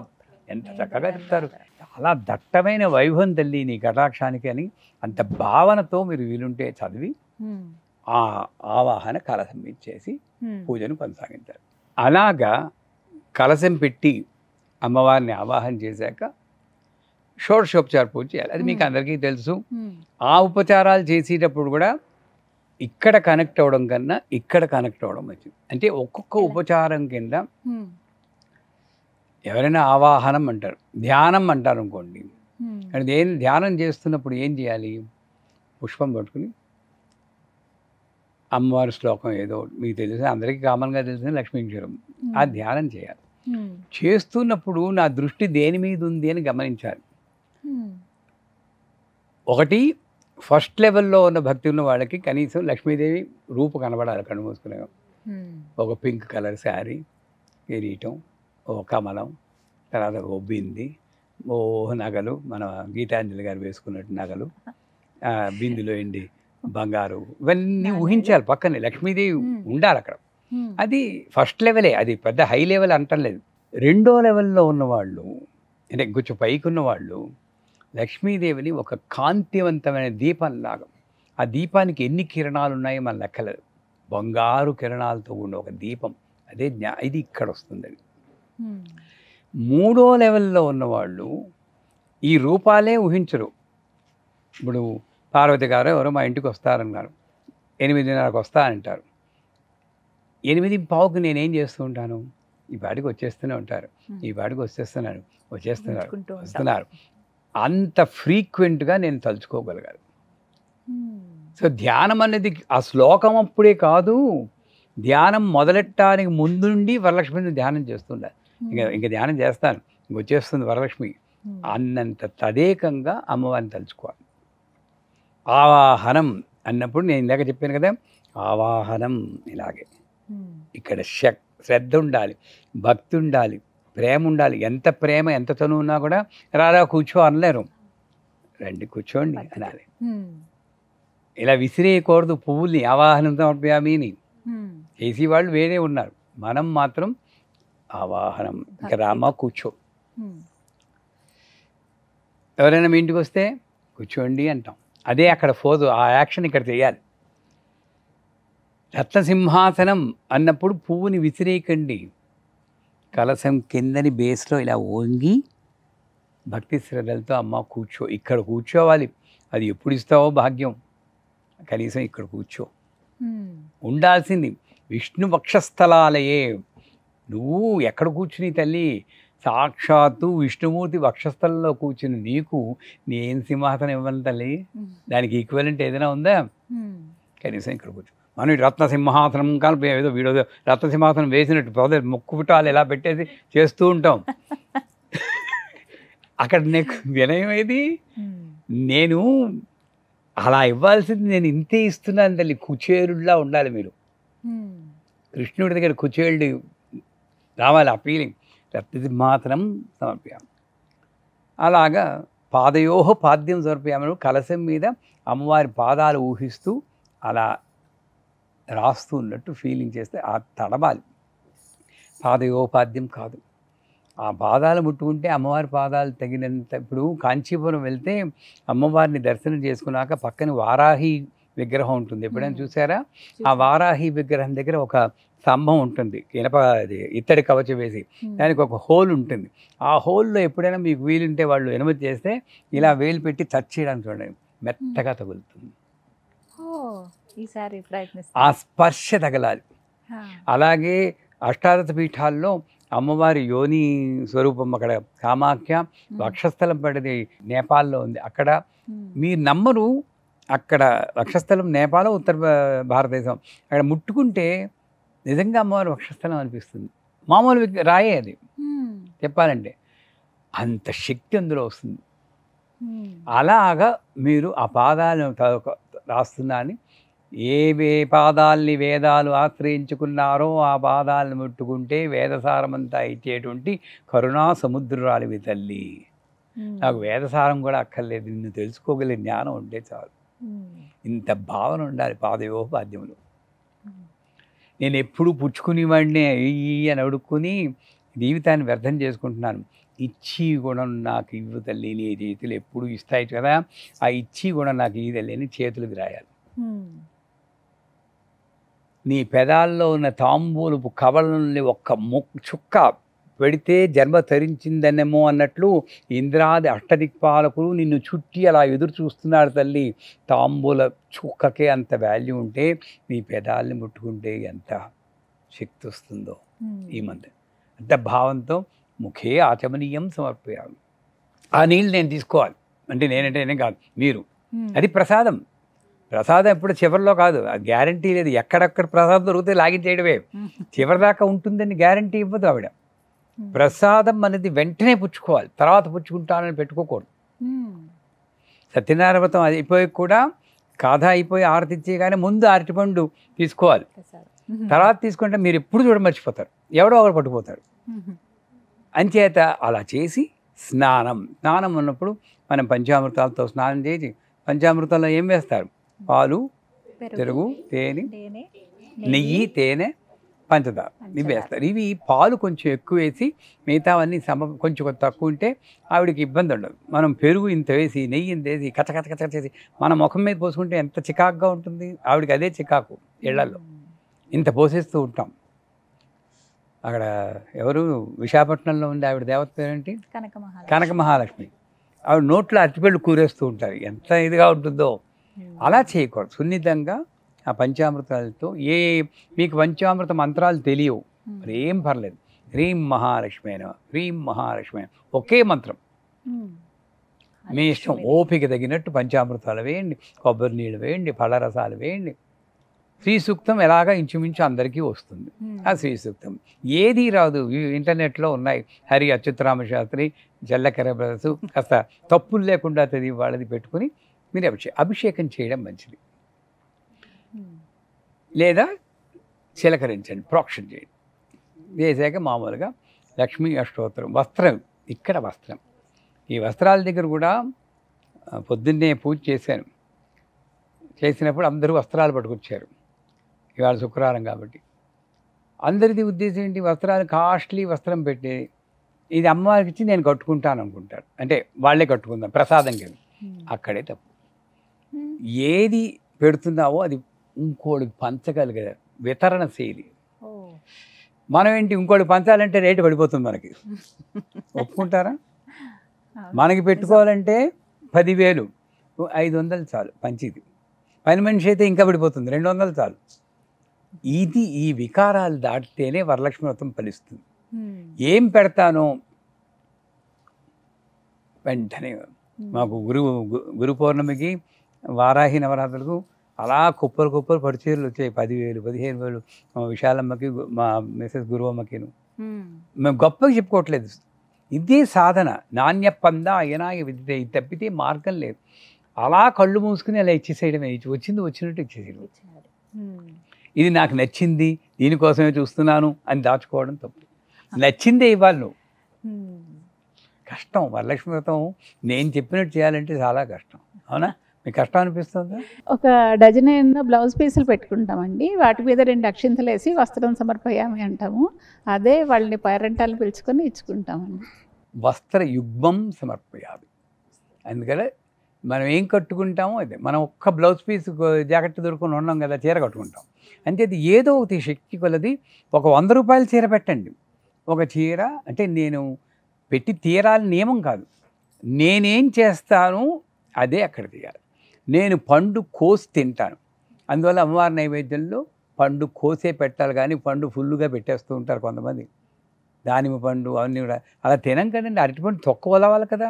ఎంత చక్కగా చెప్తారు. చాలా దట్టమైన వైభవం తల్లి నీ కటాక్షానికి అని అంత భావనతో మీరు వీలుంటే చదివి ఉమ్, ఆ ఆవాహన కలశం ఇచ్చేసి ఉమ్, పూజను కొనసాగించారు. అలాగా కలశం పెట్టి అమ్మవారిని ఆవాహన చేశాక షోడశోపచార పూజ చేయాలి. అది మీకు అందరికీ తెలుసు. ఉమ్, ఆ ఉపచారాలు చేసేటప్పుడు కూడా ఇక్కడ కనెక్ట్ అవ్వడం కన్నా ఇక్కడ కనెక్ట్ అవ్వడం మంచిది. అంటే ఒక్కొక్క ఉపచారం కింద ఉమ్, ఎవరైనా ఆవాహనం అంటారు, ధ్యానం అంటారు అనుకోండి. ఉమ్, అంటే ధ్యానం చేస్తున్నప్పుడు ఏం చేయాలి? పుష్పం పట్టుకుని అమ్మవారి శ్లోకం ఏదో మీకు తెలిసిన, అందరికీ కామన్గా తెలిసిన లక్ష్మీక్షరం, ఆ ధ్యానం చేయాలి. ఉమ్, చేస్తున్నప్పుడు నా దృష్టి దేని మీద ఉంది అని గమనించాలి. ఉమ్, ఒకటి, ఫస్ట్ లెవెల్లో ఉన్న భక్తి ఉన్న వాళ్ళకి కనీసం లక్ష్మీదేవి రూపు కనబడాలి కళ్ళు మూసుకునే. ఉమ్, ఒక పింక్ కలర్ శారీ, కిరీటం, ఓ కమలం, తర్వాత ఓ బింది, ఓ నగలు, మన గీతాంజలి గారు వేసుకున్నట్టు నగలు, బిందులో ఎండి బంగారు, ఇవన్నీ ఊహించాలి. పక్కనే లక్ష్మీదేవి ఉండాలి అక్కడ. ఉమ్, అది ఫస్ట్ లెవెలే, అది పెద్ద హై లెవెల్ అంటలేదు. రెండో లెవెల్లో ఉన్నవాళ్ళు, అంటే కొంచెం పైకి ఉన్నవాళ్ళు లక్ష్మీదేవిని ఒక కాంతివంతమైన దీపంలాగా, ఆ దీపానికి ఎన్ని కిరణాలు ఉన్నాయో మన లెక్కలేదు, బంగారు కిరణాలతో ఉన్న ఒక దీపం, అదే ఇది ఇక్కడ వస్తుంది. ఉమ్, మూడో లెవెల్లో ఉన్నవాళ్ళు ఈ రూపాలే ఊహించరు. ఇప్పుడు పార్వతి గారు ఎవరో మా ఇంటికి వస్తారన్నారు, 8:30కు వస్తానంటారు. 8:15కి నేనేం చేస్తూ ఉంటాను? ఈ పాటికి వచ్చేస్తూనే ఉంటారు, ఈ పాటికి వచ్చేస్తున్నారు, ఊహించుకుంటూ ఉంటాం. వస్తున్నారు. అంత ఫ్రీక్వెంట్గా నేను తలుచుకోగలిగాను. ఉమ్, సో ధ్యానం అనేది ఆ శ్లోకం అప్పుడే కాదు, ధ్యానం మొదలెట్టడానికి ముందుండి వరలక్ష్మిని ధ్యానం చేస్తుండాలి. ఇంకా ధ్యానం చేస్తాను, వచ్చేస్తుంది వరలక్ష్మి ఉమ్, అన్నంత తదేకంగా అమ్మవారిని తలుచుకోవాలి. ఆవాహనం అన్నప్పుడు నేను ఇందాక చెప్పాను కదా, ఆవాహనం ఇలాగే. ఉమ్, ఇక్కడ శ్రద్ధ ఉండాలి, భక్తి ఉండాలి, ప్రేమ ఉండాలి. ఎంత ప్రేమ ఎంత చనువు ఉన్నా కూడా రారా కూర్చో అనలేరు, రండి కూర్చోండి అనాలి. ఉమ్, ఇలా విసిరేయకూడదు పువ్వుల్ని. ఆవాహనం సమర్పయామిని ఉమ్, చేసేవాళ్ళు వేరే ఉన్నారు, మనం మాత్రం ఆవాహనం. ఇంకా రామా కూర్చో. ఉమ్, ఎవరైనా మీ ఇంటికి వస్తే కూర్చోండి అంటాం, అదే అక్కడ ఫోదు, ఆ యాక్షన్ ఇక్కడ చేయాలి. రత్నసింహాసనం అన్నప్పుడు పువ్వుని విసిరేయకండి, కలశం కిందని బేస్లో ఇలా వంగి భక్తి శ్రద్ధలతో అమ్మ కూర్చో, ఇక్కడ కూర్చోవాలి. అది ఎప్పుడు ఇస్తావో భాగ్యం, కనీసం ఇక్కడ కూర్చో ఉమ్, ఉండాల్సింది. విష్ణు వక్షస్థలాలయే, నువ్వు ఎక్కడ కూర్చుని తల్లి, సాక్షాత్తు విష్ణుమూర్తి వక్షస్థలంలో కూర్చుని నీకు నేను సింహాసనం ఇవ్వను తల్లి, దానికి ఈక్వలెంట్ ఏదైనా ఉందా? కనీసం ఇక్కడ కూర్చో. మనం ఈ రత్న సింహాసనం కానీ ఏదో వీడియో రత్న సింహాసనం వేసినట్టు పొద ముక్కు పుటాలు ఎలా పెట్టేసి చేస్తూ ఉంటాం. అక్కడ నీకు వినయం ఏది? నేను అలా ఇవ్వాల్సింది నేను ఇంతే ఇస్తున్నాను తల్లి. కుచేరుల్లా ఉండాలి మీరు. కృష్ణుడి దగ్గర కుచేరుడు రావాలి ఆ ఫీలింగ్. రత్నసింహాసనం సమర్పయామి. అలాగా పాదయోహ పాద్యం సమర్పయామని కలశం మీద అమ్మవారి పాదాలు ఊహిస్తూ అలా రాస్తూ ఉన్నట్టు ఫీలింగ్ చేస్తే ఆ తడబాలి. పాదయోపాద్యం కాదు, ఆ పాదాలు ముట్టుకుంటే అమ్మవారి పాదాలు తగినంత. ఇప్పుడు కాంచీపురం వెళ్తే అమ్మవారిని దర్శనం చేసుకున్నాక పక్కన వారాహి విగ్రహం ఉంటుంది, ఎప్పుడైనా చూసారా? ఆ వారాహి విగ్రహం దగ్గర ఒక స్తంభం ఉంటుంది, ఇత్తడి కవచం వేసి, దానికి ఒక హోల్ ఉంటుంది. ఆ హోల్లో ఎప్పుడైనా మీకు వీలుంటే వాళ్ళు అనుమతి చేస్తే ఇలా వేలు పెట్టి టచ్ చేయడానికి చూడండి, మెత్తగా తగులుతుంది. ఈసారి ప్రయత్నిస్తాను. ఆ స్పర్శ తగలాలి. అలాగే అష్టాదశ పీఠాల్లో అమ్మవారి యోని స్వరూపం అక్కడ కామాఖ్య వక్షస్థలం పడేది నేపాల్లో ఉంది. అక్కడ మీరు నమ్మరు, అక్కడ వక్షస్థలం నేపాల్, ఉత్తర భారతదేశం. అక్కడ ముట్టుకుంటే నిజంగా అమ్మవారి వక్షస్థలం అనిపిస్తుంది. మామూలు రాయే అది చెప్పాలంటే, అంత శక్తి అందులో వస్తుంది. అలాగా మీరు ఆ పాదాలను రాస్తున్నా అని, ఏ పాదాల్ని వేదాలు ఆశ్రయించుకున్నారో ఆ పాదాలను ముట్టుకుంటే వేదసారమంతా ఇచ్చేటువంటి కరుణా సముద్రాలివి తల్లి. నాకు వేదసారం కూడా అక్కర్లేదు, నిన్ను తెలుసుకోగలిగే జ్ఞానం ఉంటే చాలు. ఇంత భావన ఉండాలి పాదయోపాద్యములు. నేను ఎప్పుడు పుచ్చుకునేవాడినే ఈ అని అడుక్కుని జీవితాన్ని వ్యర్థం చేసుకుంటున్నాను. ఇచ్చి గుణం నాకు ఇవ్వు తల్లి, నీ చేతులు ఎప్పుడు ఇస్తాయి కదా, ఆ ఇచ్చి గుణం నాకు ఈ తల్లి అని చేతులకు రాయాలి. నీ పెదాల్లో ఉన్న తాంబూలపు కవలని ఒక్క చుక్క పెడితే జన్మ తరించిందనేమో అన్నట్లు ఇంద్రాది అష్టదిక్పాలకులు నిన్ను చుట్టి అలా ఎదురు చూస్తున్నాడు తల్లి. తాంబూల చుక్కకే అంత వాల్యూ ఉంటే నీ పెదాలని ముట్టుకుంటే ఎంత శక్తి వస్తుందో ఈ మధ్య. అంత భావంతో ముఖే ఆచమనీయం సమర్పయాలి. ఆ నీళ్ళు నేను తీసుకోవాలి అంటే నేనంటే నేనే కాదు, మీరు. అది ప్రసాదం. ప్రసాదం ఎప్పుడు చివరిలో కాదు, అది గ్యారంటీ లేదు. ఎక్కడెక్కడ ప్రసాదం దొరికితే లాగించేయడమే, చివరిదాకా ఉంటుందని గ్యారంటీ ఇవ్వదు ఆవిడ. ప్రసాదం అనేది వెంటనే పుచ్చుకోవాలి, తర్వాత పుచ్చుకుంటానని పెట్టుకోకూడదు. సత్యనారాయణ వ్రతం అయిపోయి కూడా కథ అయిపోయి ఆరతిచ్చే కానీ ముందు అరటిపండు తీసుకోవాలి, తర్వాత తీసుకుంటే మీరు ఎప్పుడు చూడ మర్చిపోతారు, ఎవడో ఒకరు పట్టుకుపోతారు. అంచేత అలా చేసి స్నానం ఉన్నప్పుడు మనం పంచామృతాలతో స్నానం చేసి, పంచామృతాల్లో ఏం వేస్తారు? పాలు, పెరుగు, తేనె, నెయ్యి, తేనె, పంచదార ఇవి వేస్తారు. ఇవి పాలు కొంచెం ఎక్కువ వేసి మిగతావన్నీ కొంచెం తక్కువ ఉంటే ఆవిడకి ఇబ్బంది ఉండదు. మనం పెరుగు ఇంత వేసి నెయ్యి ఇంత వేసి కచ్చ చేసి మన ముఖం మీద పోసుకుంటే ఎంత చికాకుగా ఉంటుంది. ఆవిడకి అదే చికాకు ఇళ్లలో, ఇంత పోసేస్తూ ఉంటాం. అక్కడ ఎవరు విశాఖపట్నంలో ఉంది ఆవిడ దేవత పేరేంటి? కనక మహాలక్ష్మి. ఆవిడ నోట్లో అరటిపళ్ళు కూరేస్తూ ఉంటారు, ఎంత ఇదిగా ఉంటుందో. అలా చేయకూడదు. సున్నితంగా ఆ పంచామృతాలతో, మీకు పంచామృత మంత్రాలు తెలియవు మరి ఏం పర్లేదు, హ్రీం మహాలక్ష్మి అయినా హ్రీం మహాలక్ష్మి అయినా ఒకే మంత్రం, మీ ఇష్టం. ఓపిక తగినట్టు పంచామృతాలు వేయండి, కొబ్బరి నీళ్ళు వేయండి, పళ్ళరసాలు వేయండి. శ్రీ సూక్తం ఎలాగా ఇంచుమించు అందరికీ వస్తుంది. ఆ శ్రీ సూక్తం ఏది రాదు, ఇంటర్నెట్లో ఉన్నాయి. హరి అచ్యుతరామ శాస్త్రి, జల్లకర బ్రదర్సు, కాస్త తప్పులు లేకుండా చదివి వాళ్ళది పెట్టుకుని మీరు అభిషేకం చేయడం మంచిది. లేదా చిలకరించండి, ప్రోక్షణ చేయండి. చేశాక మామూలుగా లక్ష్మీ అష్టోత్తరం. వస్త్రం, ఇక్కడ వస్త్రం, ఈ వస్త్రాల దగ్గర కూడా పొద్దున్నే పూజ చేసినప్పుడు అందరూ వస్త్రాలు పట్టుకొచ్చారు. ఇవాళ శుక్రవారం కాబట్టి అందరిది ఉద్దేశం ఏంటి? వస్త్రాలు కాస్ట్లీ వస్త్రం పెట్టి ఇది అమ్మవారికి ఇచ్చి నేను కట్టుకుంటాను అనుకుంటారు. అంటే వాళ్ళే కట్టుకుందాం ప్రసాదం కింద. అక్కడే తప్పు. ఏది పెడుతున్నావో అది ఇంకోటి పంచగలిగే వితరణ శైలి. మనం ఏంటి ఇంకోటి పంచాలంటే రేటు పడిపోతుంది మనకి, ఒప్పుకుంటారా? మనకి పెట్టుకోవాలంటే 10,000, 500 చాలు పంచిది. పని మనిషి అయితే ఇంకా పడిపోతుంది, 200 చాలు. ఇది ఈ వికారాలు దాటితేనే వరలక్ష్మి వ్రతం ఫలిస్తుంది. ఏం పెడతానో వెంటనే మాకు గురు పౌర్ణమికి వారాహి నవరాత్రులకు అలా కుప్పలు పడిచీరలు వచ్చాయి. 10,000 15,000 విశాలమ్మకి మా మిసెస్ గురువమ్మకిను. మేము గొప్పగా చెప్పుకోవట్లేదు. ఇదే సాధన. నాణ్య పంద అయనాయ విద్య. ఇది తప్పితే మార్గం లేదు. అలా కళ్ళు మూసుకుని అలా ఇచ్చేసేయడమే. వచ్చినట్టు ఇచ్చేసేయడం. ఇది నాకు నచ్చింది, దీనికోసమే చూస్తున్నాను అని దాచుకోవడం తప్పు. నచ్చిందే ఇవ్వాలి నువ్వు. కష్టం. వరలక్ష్మి వ్రతం నేను చెప్పినట్టు చేయాలంటే చాలా కష్టం. అవునా? మీకు కష్టం అనిపిస్తుందా? ఒక డజన్ బ్లౌజ్ పీసులు పెట్టుకుంటామండి. వాటి మీద 2 అక్షింతలు వేసి వస్త్రం సమర్పయామి అంటాము. అదే వాళ్ళని పేరెంటాలను పిలుచుకొని ఇచ్చుకుంటామండి. వస్త్ర యుగ్మం సమర్పయామి. అందుకనే మనం ఏం కట్టుకుంటామో అదే. మనం ఒక్క బ్లౌజ్ పీస్ జాకెట్ దొరుకుని ఉన్నాం కదా, చీర కట్టుకుంటాం. అంటే అది ఏదో ఒకటి శక్తి కొలది. ఒక 100 రూపాయల చీర పెట్టండి. ఒక చీర అంటే నేను పెట్టి తీరాలి నియమం కాదు. నేనేం చేస్తాను అదే అక్కడ తీయాలి. నేను పండు కోసి తింటాను. అందువల్ల అమ్మవారి నైవేద్యంలో పండు కోసే పెట్టాలి, కానీ పండు ఫుల్లుగా పెట్టేస్తూ ఉంటారు కొంతమంది. దానిమ్మ పండు అవన్నీ కూడా అలా తినం కదండి. అరటిపండు తొక్క వలవాలి కదా.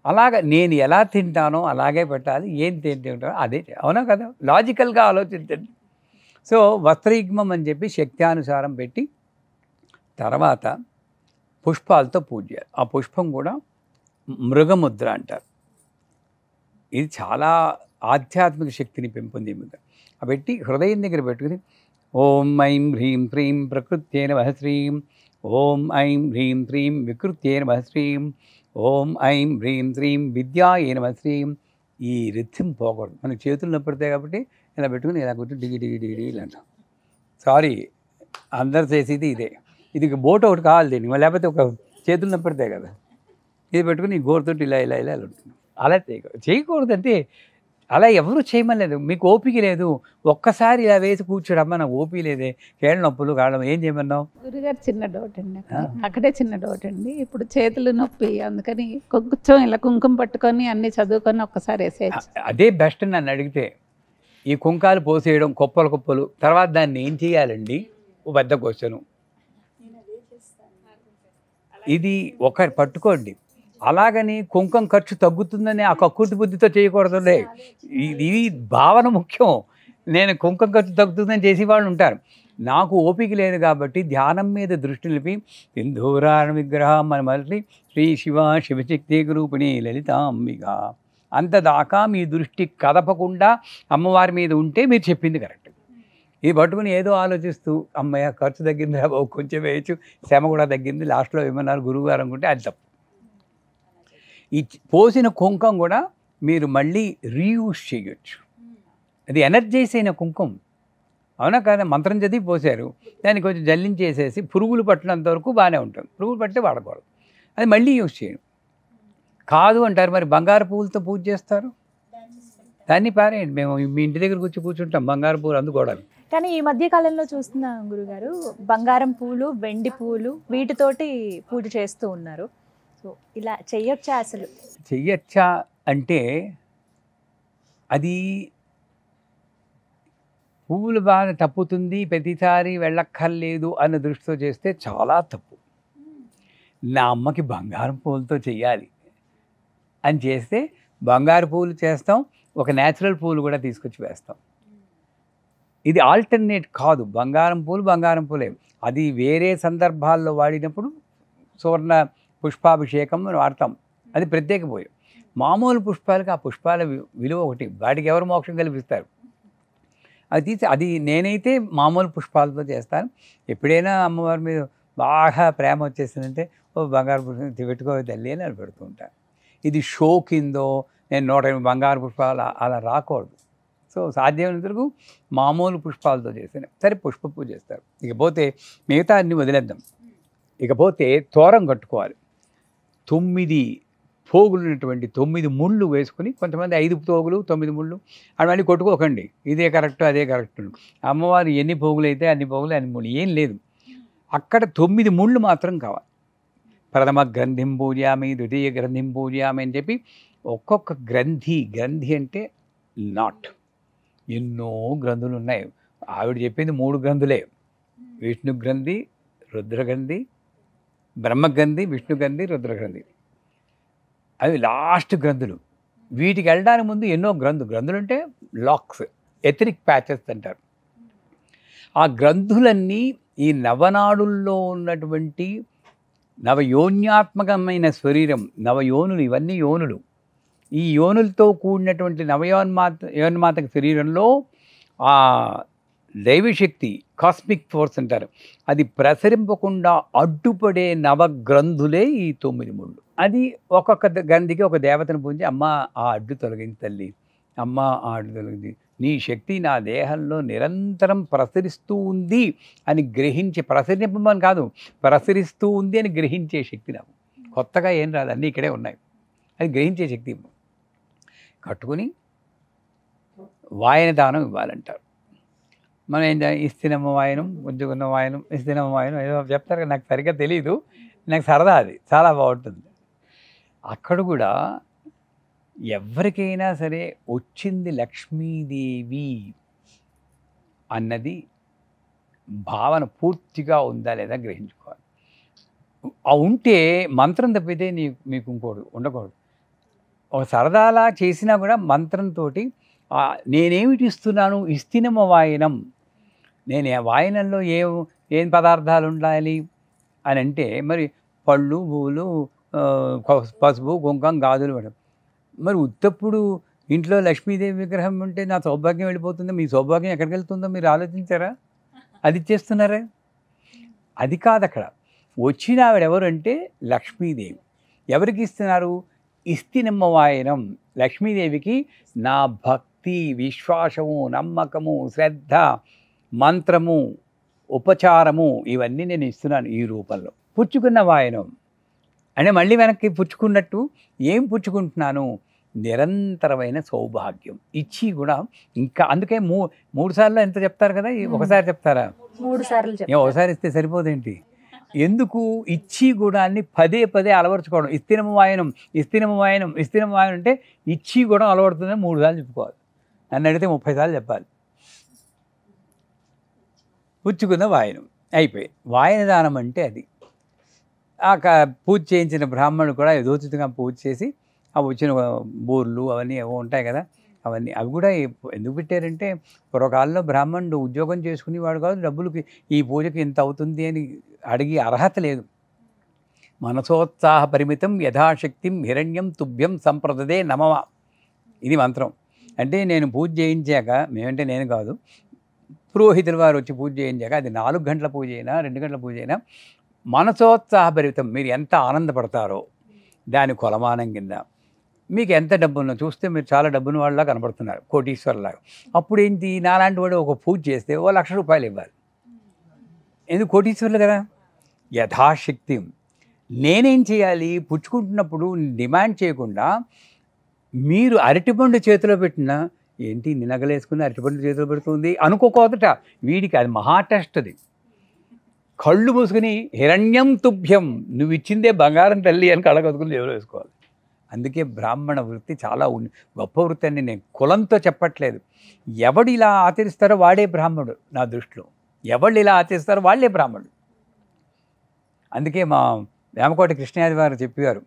అలాగా నేను ఎలా తింటానో అలాగే పెట్టాలి. ఏం తింటానో అదే. అవునా కదా? లాజికల్గా ఆలోచించండి. సో వస్త్రయుగ్మం అని చెప్పి శక్త్యానుసారం పెట్టి తర్వాత పుష్పాలతో పూజ చేయాలి. ఆ పుష్పం కూడా మృగముద్ర అంటారు. ఇది చాలా ఆధ్యాత్మిక శక్తిని పెంపొందింది. పెట్టి హృదయం దగ్గర పెట్టుకుని ఓం ఐం హ్రీం హ్రీం ప్రకృత్యే నమః శ్రీం, ఓం ఐం హ్రీం హ్రీం వికృత్యే నమః శ్రీం, ఓం ఐం హ్రీం హ్రీం విద్యాయే నమః శ్రీం. ఈ రిథం పోకూడదు. మనకు చేతులు నొప్పిడతాయి కాబట్టి ఇలా పెట్టుకుని ఇలా కూర్చొని డిగి డిగి డిగి డిగి అంటాం. సారీ, అందరు చేసేది ఇదే. ఇది బోట్ ఒకటి కావాలి దీన్ని, లేకపోతే ఒక చేతులు నొప్పిడతాయి కదా. ఇది పెట్టుకుని గోరుతోటి ఇలా ఇలా ఇలా ఉంటుంది. అలా చేయకూడదు. అంటే అలా ఎవరు చేయమలేదు. మీకు ఓపిక లేదు. ఒక్కసారి ఇలా వేసి కూర్చోడమ్మా, నాకు ఓపిక లేదే, కేళ్ళ నొప్పులు కావడం, ఏం చేయమన్నావు? గురుగారు చిన్న డౌట్ అండి. అక్కడే చిన్న డౌట్ అండి. ఇప్పుడు చేతులు నొప్పి, అందుకని కొంచెం ఇలా కుంకుమ పట్టుకొని అన్ని చదువుకొని ఒక్కసారి వేసేయచ్చు. అదే బెస్ట్ నన్ను అడిగితే. ఈ కుంకాలు పోసేయడం కుప్పలు, తర్వాత దాన్ని ఏం చేయాలండి? ఓ పెద్ద క్వశ్చను. ఇది ఒక పట్టుకోండి. అలాగని కుంకం ఖర్చు తగ్గుతుందని ఆ కక్కుర్తి బుద్ధితో చేయకూడదులే. ఇది భావన ముఖ్యం. నేను కుంకం ఖర్చు తగ్గుతుందని చేసేవాళ్ళు ఉంటారు. నాకు ఓపిక లేదు కాబట్టి ధ్యానం మీద దృష్టి నిలిపి సింధూరాణ విగ్రహం అని మళ్ళీ శ్రీ శివశక్తి రూపిణి లలితాంబిక అంతదాకా మీ దృష్టి కదపకుండా అమ్మవారి మీద ఉంటే మీరు చెప్పింది కరెక్ట్. ఇది పట్టుకుని ఏదో ఆలోచిస్తూ అమ్మయ్య ఖర్చు తగ్గింది, కొంచెం వేయచ్చు, శ్రమ కూడా తగ్గింది, లాస్ట్లో ఏమన్నారు గురువుగారు అనుకుంటే అది తప్పు. ఈ పోసిన కుంకం కూడా మీరు మళ్ళీ రీయూజ్ చేయొచ్చు. అది ఎనర్జైజ్ అయిన కుంకుమ. అవునా కదా? మంత్రం చదివి పోసారు, దాన్ని కొంచెం జల్లించేసేసి పురుగులు పట్టినంత వరకు బాగానే ఉంటుంది. పురుగులు పట్టితే వాడకూడదు. అది మళ్ళీ యూజ్ చేయండి. కాదు అంటారు, మరి బంగారు పువ్వులతో పూజ చేస్తారు, దాన్ని పారేయండి. మేము మీ ఇంటి దగ్గర కూర్చుంటాం బంగారు పువ్వులు అందుకోవడానికి. కానీ ఈ మధ్య కాలంలో చూస్తున్నాం గురుగారు, బంగారం పూలు, వెండి పూలు వీటితోటి పూజ చేస్తూ ఉన్నారు. సో ఇలా చెయ్యొచ్చా? అసలు చెయ్యొచ్చా అంటే అది పువ్వులు బాగా తప్పుతుంది, ప్రతిసారి వెళ్ళక్కర్లేదు అన్న దృష్టితో చేస్తే చాలా తప్పు. నా అమ్మకి బంగారం పువ్వులతో చెయ్యాలి అని చేస్తే బంగారు పువ్వులు చేస్తాం, ఒక న్యాచురల్ పువ్వులు కూడా తీసుకొచ్చి వేస్తాం. ఇది ఆల్టర్నేట్ కాదు. బంగారం పూలే. అది వేరే సందర్భాల్లో వాడినప్పుడు సువర్ణ పుష్పాభిషేకం అని వాడతాం, అది ప్రత్యేక పోయి. మామూలు పుష్పాలకి ఆ పుష్పాల విలువ ఒకటి, వాటికి ఎవరు మోక్షం కల్పిస్తారు? అది నేనైతే మామూలు పుష్పాలతో చేస్తాను. ఎప్పుడైనా అమ్మవారి మీద బాగా ప్రేమ వచ్చేసిందంటే ఓ బంగారు పుష్పం పెట్టుకోవాలి తల్లి అని అది పెడుతూ ఉంటాను. ఇది షో కిందో నేను 108 బంగారు పుష్పాలు అలా రాకూడదు. సో సాధ్యమైనంతవరకు మామూలు పుష్పాలతో చేస్తాను. సరే, పుష్ప పూజ చేస్తారు. ఇకపోతే మిగతా అన్ని వదిలేద్దాం. ఇకపోతే తోరం కట్టుకోవాలి. 9 పోగులు ఉన్నటువంటి 9 ముళ్ళు వేసుకుని, కొంతమంది 5 పోగులు 9 ముళ్ళు అని మళ్ళీ కొట్టుకోకండి, ఇదే కరెక్ట్ అదే కరెక్ట్. అమ్మవారు ఎన్ని పోగులు అయితే అన్ని పోగులు అన్ని ముళ్ళు ఏం లేదు. అక్కడ 9 ముళ్ళు మాత్రం కావాలి. ప్రథమ గ్రంథిం పూజయామి, ద్వితీయ గ్రంథిం పూజయామి అని చెప్పి ఒక్కొక్క గ్రంథి అంటే నాట్ ఎన్నో గ్రంథులు ఉన్నాయి. ఆవిడ చెప్పింది 3 గ్రంథులే, విష్ణు గ్రంథి, రుద్రగ్రంథి, బ్రహ్మగ్రంథి, విష్ణుగ్రంథి, రుద్రగ్రంథి. అవి లాస్ట్ గ్రంథులు. వీటికి వెళ్ళడానికి ముందు ఎన్నో గ్రంథులు అంటే లాక్స్, ఎథరిక్ ప్యాచెస్ అంటారు. ఆ గ్రంథులన్నీ ఈ నవనాడుల్లో ఉన్నటువంటి నవయోన్యాత్మకమైన శరీరం, నవయోనులు, ఇవన్నీ యోనులు. ఈ యోనులతో కూడినటువంటి యోన్మాతక శరీరంలో ఆ దైవశక్తి, కాస్మిక్ ఫోర్స్ అంటారు, అది ప్రసరింపకుండా అడ్డుపడే నవగ్రంథులే ఈ 9 ముళ్ళు. అది ఒక్కొక్క గ్రంథికి ఒక దేవతను పూజించి, అమ్మ ఆ అడ్డు తొలగించి తల్లి, అమ్మ ఆ అడ్డు తొలగించి, నీ శక్తి నా దేహంలో నిరంతరం ప్రసరిస్తూ ఉంది అని గ్రహించి, ప్రసరింపమని కాదు, ప్రసరిస్తూ ఉంది అని గ్రహించే శక్తి నాకు. కొత్తగా ఏం రాదు, అన్నీ ఇక్కడే ఉన్నాయి. అది గ్రహించే శక్తి కట్టుకుని వాయన దానం ఇవ్వాలంటారు. మనం ఏం ఇస్తినమ్మ వాయనం, ఉంచుకున్న వాయనం, ఇస్తినమ్మ వాయనం ఏదో చెప్తారు కదా, నాకు సరిగ్గా తెలియదు, నాకు సరదా, అది చాలా బాగుంటుంది. అక్కడ కూడా ఎవరికైనా సరే వచ్చింది లక్ష్మీదేవి అన్నది భావన పూర్తిగా ఉందా లేదా గ్రహించుకోవాలి. ఉంటే మంత్రం తప్పితే మీకు ఇంకోటి ఉండకూడదు. ఒక సరదాలా చేసినా కూడా మంత్రంతో నేనేమిటి ఇస్తున్నాను, ఇస్తినమ వాయనం, నేను వాయనంలో ఏం పదార్థాలు ఉండాలి అని అంటే, మరి పళ్ళు, పూలు, పసుపు, కుంకం, గాజులు మేడం. మరి ఉత్తప్పుడు ఇంట్లో లక్ష్మీదేవి విగ్రహం ఉంటే నా సౌభాగ్యం వెళ్ళిపోతుందో, మీ సౌభాగ్యం ఎక్కడికి వెళ్తుందో మీరు ఆలోచించారా? అది ఇచ్చేస్తున్నారా? అది కాదు. అక్కడ వచ్చిన ఆవిడ ఎవరంటే లక్ష్మీదేవి. ఎవరికి ఇస్తున్నారు? ఇస్తినమ్మ వాయనం. లక్ష్మీదేవికి నా భక్తి, విశ్వాసము, నమ్మకము, శ్రద్ధ, మంత్రము, ఉపచారము ఇవన్నీ నేను ఇస్తున్నాను ఈ రూపంలో. పుచ్చుకున్న వాయనం అంటే మళ్ళీ వెనక్కి పుచ్చుకున్నట్టు ఏం పుచ్చుకుంటున్నాను? నిరంతరమైన సౌభాగ్యం ఇచ్చి కూడా. ఇంకా అందుకే 3 సార్లు ఎంత చెప్తారు కదా, ఒకసారి చెప్తారా? 3 సార్లు. ఒకసారి ఇస్తే సరిపోదేంటి? ఎందుకు? ఇచ్చి గుణాన్ని పదే పదే అలవర్చుకోవడం. ఇస్తినమ వాయనం, ఇస్తినమ వాయనం, ఇస్తినమ వాయనం అంటే ఇచ్చి గుణం అలవడుతుందని 3 సార్లు చెప్పుకోవాలి. నన్ను అడిగితే 30 సార్లు చెప్పాలి. పుచ్చుకున్న వాయనం అయిపోయి. వాయన దానం అంటే అది. ఆ పూజ చేయించిన బ్రాహ్మణుడు కూడా యథోచితంగా పూజ చేసి ఆ వచ్చిన బూర్లు అవన్నీ ఏవో ఉంటాయి కదా, అవన్నీ అవి కూడా ఎందుకు పెట్టారంటే, పూర్వకాలంలో బ్రాహ్మణుడు ఉద్యోగం చేసుకునేవాడు కాదు, డబ్బులకి ఈ పూజకి ఇంత అవుతుంది అని అడిగి అర్హత లేదు. మనసోత్సాహ పరిమితం యథాశక్తిం హిరణ్యం తుభ్యం సంప్రదదే నమః. ఇది మంత్రం. అంటే నేను పూజ చేయించాక, మేమంటే నేను కాదు, పురోహితుల వారు వచ్చి పూజ చేయించాక, అది 4 గంటల పూజ అయినా 2 గంటల పూజ అయినా మనసోత్సాహ పరిమితం, మీరు ఎంత ఆనందపడతారో దాని కొలమానం కింద. మీకు ఎంత డబ్బున్నో చూస్తే మీరు చాలా డబ్బున్న వాళ్ళలా కనబడుతున్నారు, కోటీశ్వరులాగా. అప్పుడు ఏంటి, నాలాంటి వాడు ఒక పూజ చేస్తే ఓ 1,00,000 రూపాయలు ఇవ్వాలి. ఎందుకు? కోటీశ్వరులు కదా. యథాశక్తి. నేనేం చేయాలి? పుచ్చుకుంటున్నప్పుడు డిమాండ్ చేయకుండా, మీరు అరటిపండు చేతిలో పెట్టినా ఏంటి నినగలేసుకుని అరటిపండు చేతిలో పెడుతుంది అనుకోకోదట. వీడికి అది మహా టెస్ట్. అది కళ్ళు మూసుకుని హిరణ్యం తుభ్యం, నువ్వు ఇచ్చిందే బంగారం తల్లి అని కళ్ళకదుకుని ఎవరు వేసుకోవాలి. అందుకే బ్రాహ్మణ వృత్తి చాలా గొప్ప వృత్తి అని నేను కులంతో చెప్పట్లేదు. ఎవడు ఇలా ఆచరిస్తారో వాడే బ్రాహ్మణుడు నా దృష్టిలో. ఎవళ్ళు ఇలా ఆచరిస్తారో వాళ్ళే బ్రాహ్మణుడు. అందుకే మా వేమకోట కృష్ణయాది వారు చెప్పారు,